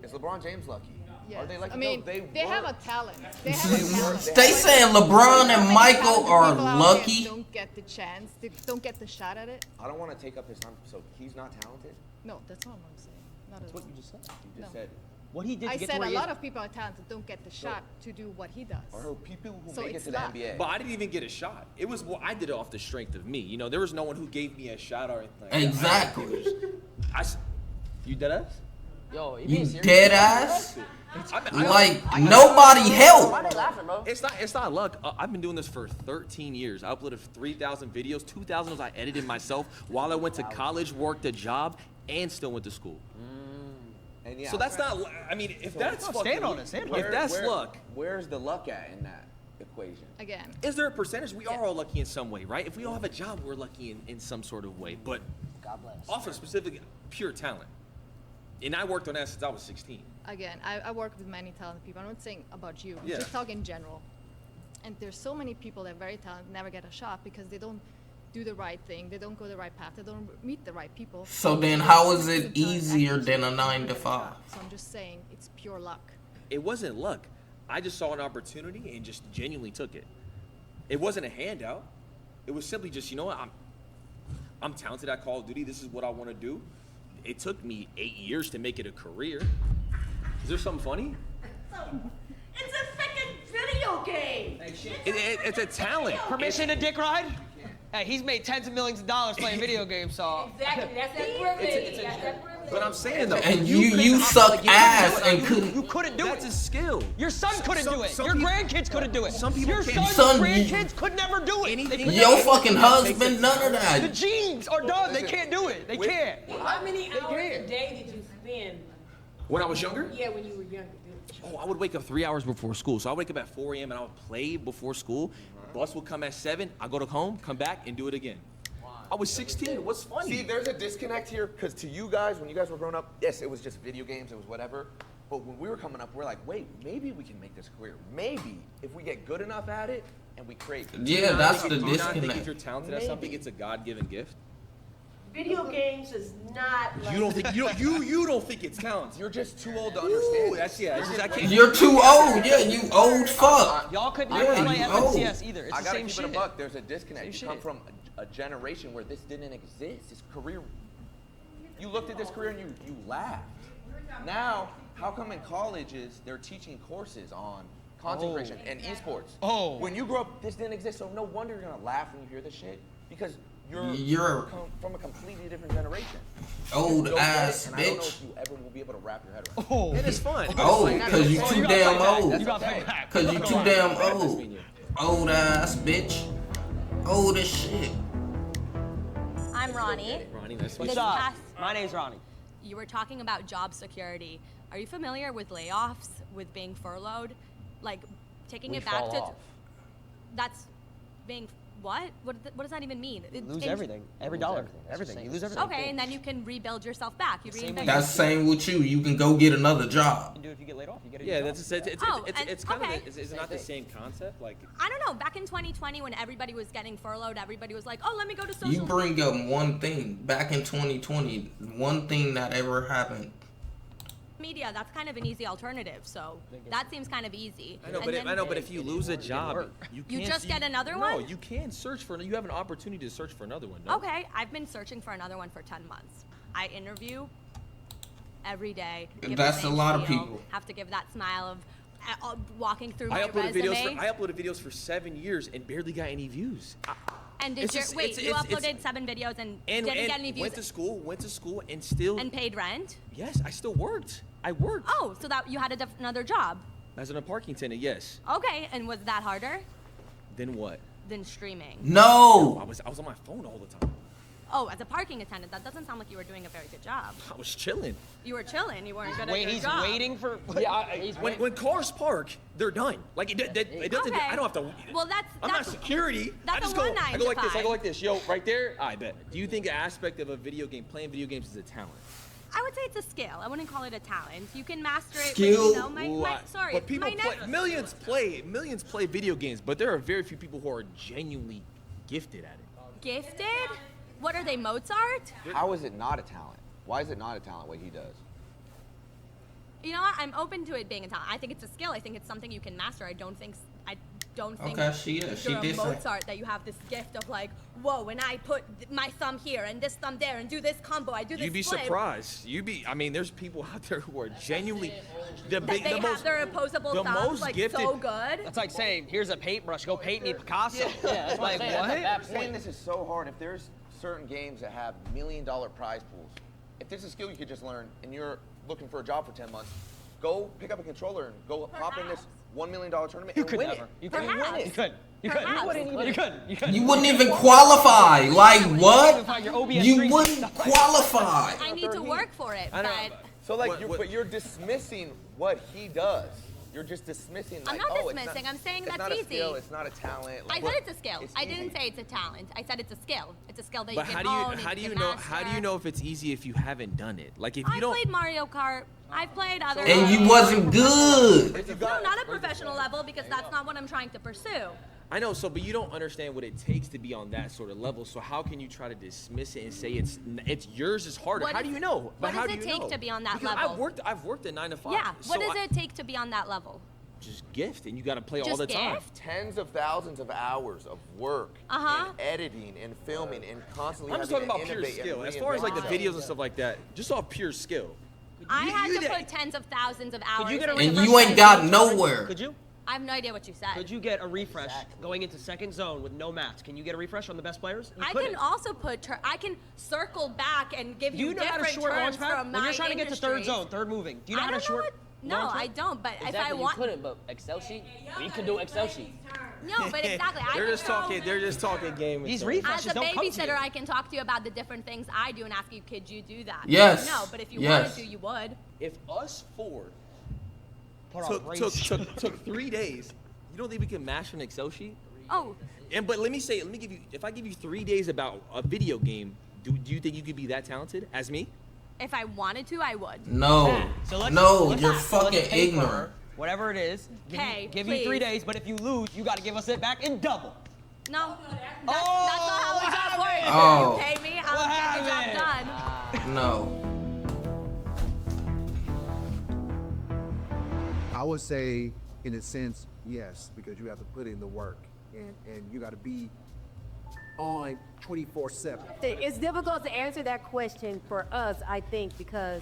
Is LeBron James lucky? Yes. Are they lucky? I mean, no, they have a work. talent. They have a talent. They saying LeBron and Michael are People out there lucky. Don't get the chance. They don't get the shot at it. I don't want to take up his time. So he's not talented? No, that's not what I'm saying. Not That's at what all. you just said. You just No. said, What he did I to get said to where a he lot is. of people are talented don't get the shot to do what he does. or people who So make it it's to the luck. NBA. But I didn't even get a shot. It was I did it off the strength of me. There was no one who gave me a shot or anything. Like that. Exactly. You dead ass? Yo, You dead ass? Like, nobody helped. It's not luck. I've been doing this for 13 years. I uploaded 3,000 videos. 2,000 of those I edited myself while I went to college, worked a job, and still went to school. And yeah, So that's not. I mean, if that's fucking, stand on it. If that's luck, where's the luck at in that equation? Again. is there a percentage? We are all lucky in some way, right? If we all have a job, we're lucky in some sort of way. But God bless. off of specific pure talent. And I worked on that since I was 16. Again, I work with many talented people. I'm not saying about you. I'm Yeah. just talking in general. And there's so many people that are very talented never get a shot because they don't do the right thing. They don't go the right path. They don't meet the right people. So then how is it easier than a 9 to 5? So I'm just saying it's pure luck. It wasn't luck. I just saw an opportunity and just genuinely took it. It wasn't a handout. It was simply just, you know what, I'm talented at Call of Duty. This is what I want to do. It took me 8 years to make it a career. Is there something funny? It's a freaking video game. It's a talent. Permission to dick ride? Hey, he's made tens of millions of dollars playing video games, so. Exactly. That's that privilege. That's that privilege. But I'm saying though, And you suck ass and couldn't. You couldn't do it. That's a skill. Your son couldn't do it. some Your people- grandkids couldn't do it. Some people Your can't. son's Son, grandkids could never do it. They could Your never. fucking husband, none of The that. genes are done. They can't do it. They can't. How many hours a day did you spend? When I was younger? Yeah, when you were younger. Oh, I would wake up 3 hours before school. So I wake up at 4 a.m. and I would play before school. Bus would come at 7. I go to home, come back, and do it again. I was 16. What's funny? See, there's a disconnect here, because to you guys, when you guys were growing up, yes, it was just video games, it was whatever. But when we were coming up, we're like, wait, maybe we can make this career. Maybe if we get good enough at it and we create. Yeah, that's the Do you not think if disconnect. you're talented at something, it's a God-given gift? Video games is not like. You don't think you don't think it's talent. You're just too old to understand. Ooh, that's yeah. It's just, I can't. You're too old. Yeah, you old fuck. Y'all couldn't Yeah, even play you old. FNCS either. It's I the gotta same keep shit. it a buck. There's a disconnect. Same You come shit. from a generation where this didn't exist. This career. You looked at this career and you laughed. Now, how come in colleges they're teaching courses on content creation and esports? Oh. When you grow up, this didn't exist. So no wonder you're gonna laugh when you hear this shit because you're from a completely different generation. Old You don't get ass it, and I don't know bitch. if you ever will be able to wrap your head around. Oh, it is fun. Oh, because you too damn old. You got back. Because you too damn old. Old ass bitch. Old as shit. I'm Ronnie. Ronnie, nice to meet This you. past- My name's Ronnie. You were talking about job security. Are you familiar with layoffs, with being furloughed? Like, taking We it back fall to... off. That's being... What? What does that even mean? Lose everything. Every dollar. Everything. You lose everything. Okay, and then you can rebuild yourself back. You reinvent That's the same with you. You can go get another job. You do it if you get laid off. You get a Yeah, job. that's it's Oh, and- it's kind okay. of is it not the same concept? Like I don't know. Back in 2020, when everybody was getting furloughed, everybody was like, "Oh, let me go to social." You bring up one thing. Back in 2020, one thing that ever happened. media. That's kind of an easy alternative. So that seems kind of easy. I know, And but then- if you lose a job, You can't just get another no, one? No, you can search for. You have an opportunity to search for another one. No? Okay, I've been searching for another one for 10 months. I interview every day. give That's the same a lot of spiel, people. Have to give that smile of walking through I my uploaded resume. videos for 7 years and barely got any views. And It's did you just- wait? it's- You it's- uploaded 7 videos and, and didn't get any views went to school, and still. and paid rent. Yes, I still worked. I worked Oh, so that you had another job. as a parking attendant. Yes. Okay, and was that harder Then what? than streaming? No. I was on my phone all the time. Oh, as a parking attendant, that doesn't sound like you were doing a very good job. I was chilling. You were chilling. You weren't good at Wait, your he's job. waiting for. Yeah, when cars park, they're done. Like it doesn't. Okay. I don't have to. Well, that's I'm not security. that's I just a go. one I nine go to like this. I go five. like this. Yo, right there. I bet. Do you think an aspect of a video game, playing video games, is a talent? I would say it's a skill. I wouldn't call it a talent. You can master it. Skill? With, sorry, But people my play. next- Millions play video games, but there are very few people who are genuinely gifted at it. Gifted? What are they, Mozart? How is it not a talent? Why is it not a talent what he does? You know what? I'm open to it being a talent. I think it's a skill. I think it's something you can master. I don't think Okay, she is. She you're a did say. Mozart that you have this gift of like, whoa, when I put my thumb here and this thumb there and do this combo, I do this You'd be flip. surprised. I mean, there's people out there who are genuinely That they have their opposable the thumbs most like gifted- so good. That's like saying, here's a paintbrush, go paint me Picasso. Yeah, that's like, what I'm saying. what? I'm saying this is so hard. If there's certain games that have $1 million prize pools, if this is a skill you could just learn and you're looking for a job for 10 months, go pick up a controller and go hop in this $1 million tournament and win it. You And win it. You could. You could. You wouldn't even qualify. Like what? You wouldn't qualify. I need to work for it, I know. but So like, but you're dismissing what he does. You're just dismissing. Like, I'm not oh, dismissing. It's not, I'm saying it's that's not a easy. skill. It's not a talent. I Like, said it's a skill. it's I didn't easy. say it's a talent. I said it's a skill. It's a skill that But you how can do you own. how and do you you can know master. how do you know if it's easy if you haven't done it? Like if I you don't. played Mario Kart. I've played other. And you wasn't good. No, not a professional level because that's not what I'm trying to pursue. I know, but you don't understand what it takes to be on that sort of level. So how can you try to dismiss it and say it's yours is harder? How do you know? What how does do it you take know? to be on that Because level? I've worked at 9 to 5. Yeah. What so does it take to be on that level? Just gift, and you got to play all Just the time. gift? Tens of thousands of hours of work Uh-huh. and editing and filming and constantly. I'm just having talking to about pure innovate and skill. As far as like the reinvent videos and stuff like that, just off pure skill. I had to put tens of thousands of hours. you get a into And the you first ain't got game. nowhere. Could you? I have no idea what you said. Could you get a refresh going into second zone with no mats? Can you get a refresh on the best players? You I couldn't. can also put. I can circle back and give Do you you know how to different short terms launch pad? from When you're my trying to get to third industries. zone, third moving. Do you know I how to don't know short? No, launch I it? don't. But Exactly, if I want, you couldn't, but Excel sheet, we could do Excel sheet. no, but exactly. I They're can just go- talking. They're just talking game. These and refreshes As a don't come to babysitter, you. I can talk to you about the different things I do and ask you, could you do that? Yes. No, but if you Yes. wanted to, you would. If us four Put on took 3 days, you don't think we can master an Excel sheet? Oh, But let me give you. If I give you 3 days about a video game, do you think you could be that talented as me? if I wanted to, I would. No. So let's- No, let's- you're so let's fucking pay for ignorant. her, whatever it is. Okay, give you 3 please. days, but if you lose, you got to give us it back in double. No, that's not how the job works. Oh. If you pay me, I'll get the job done. No. I would say, in a sense, yes, because you have to put in the work and you got to be on 24/7. It's difficult to answer that question for us, I think, because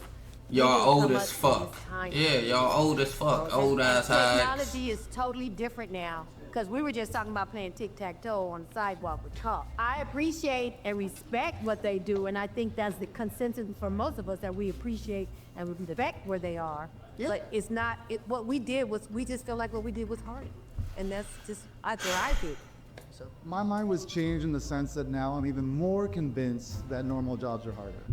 Y'all we didn't old come as up in fuck. this time. Yeah, y'all old as fuck. Old ass hacks. Technology is totally different now. Because we were just talking about playing tic-tac-toe on the sidewalk with chalk. I appreciate and respect what they do, and I think that's the consensus for most of us, that we appreciate and respect where they are. Yeah. But it's not, what we did was, we just feel like what we did was hard. And that's just, that's what I think. So. My mind was changed in the sense that now I'm even more convinced that normal jobs are harder.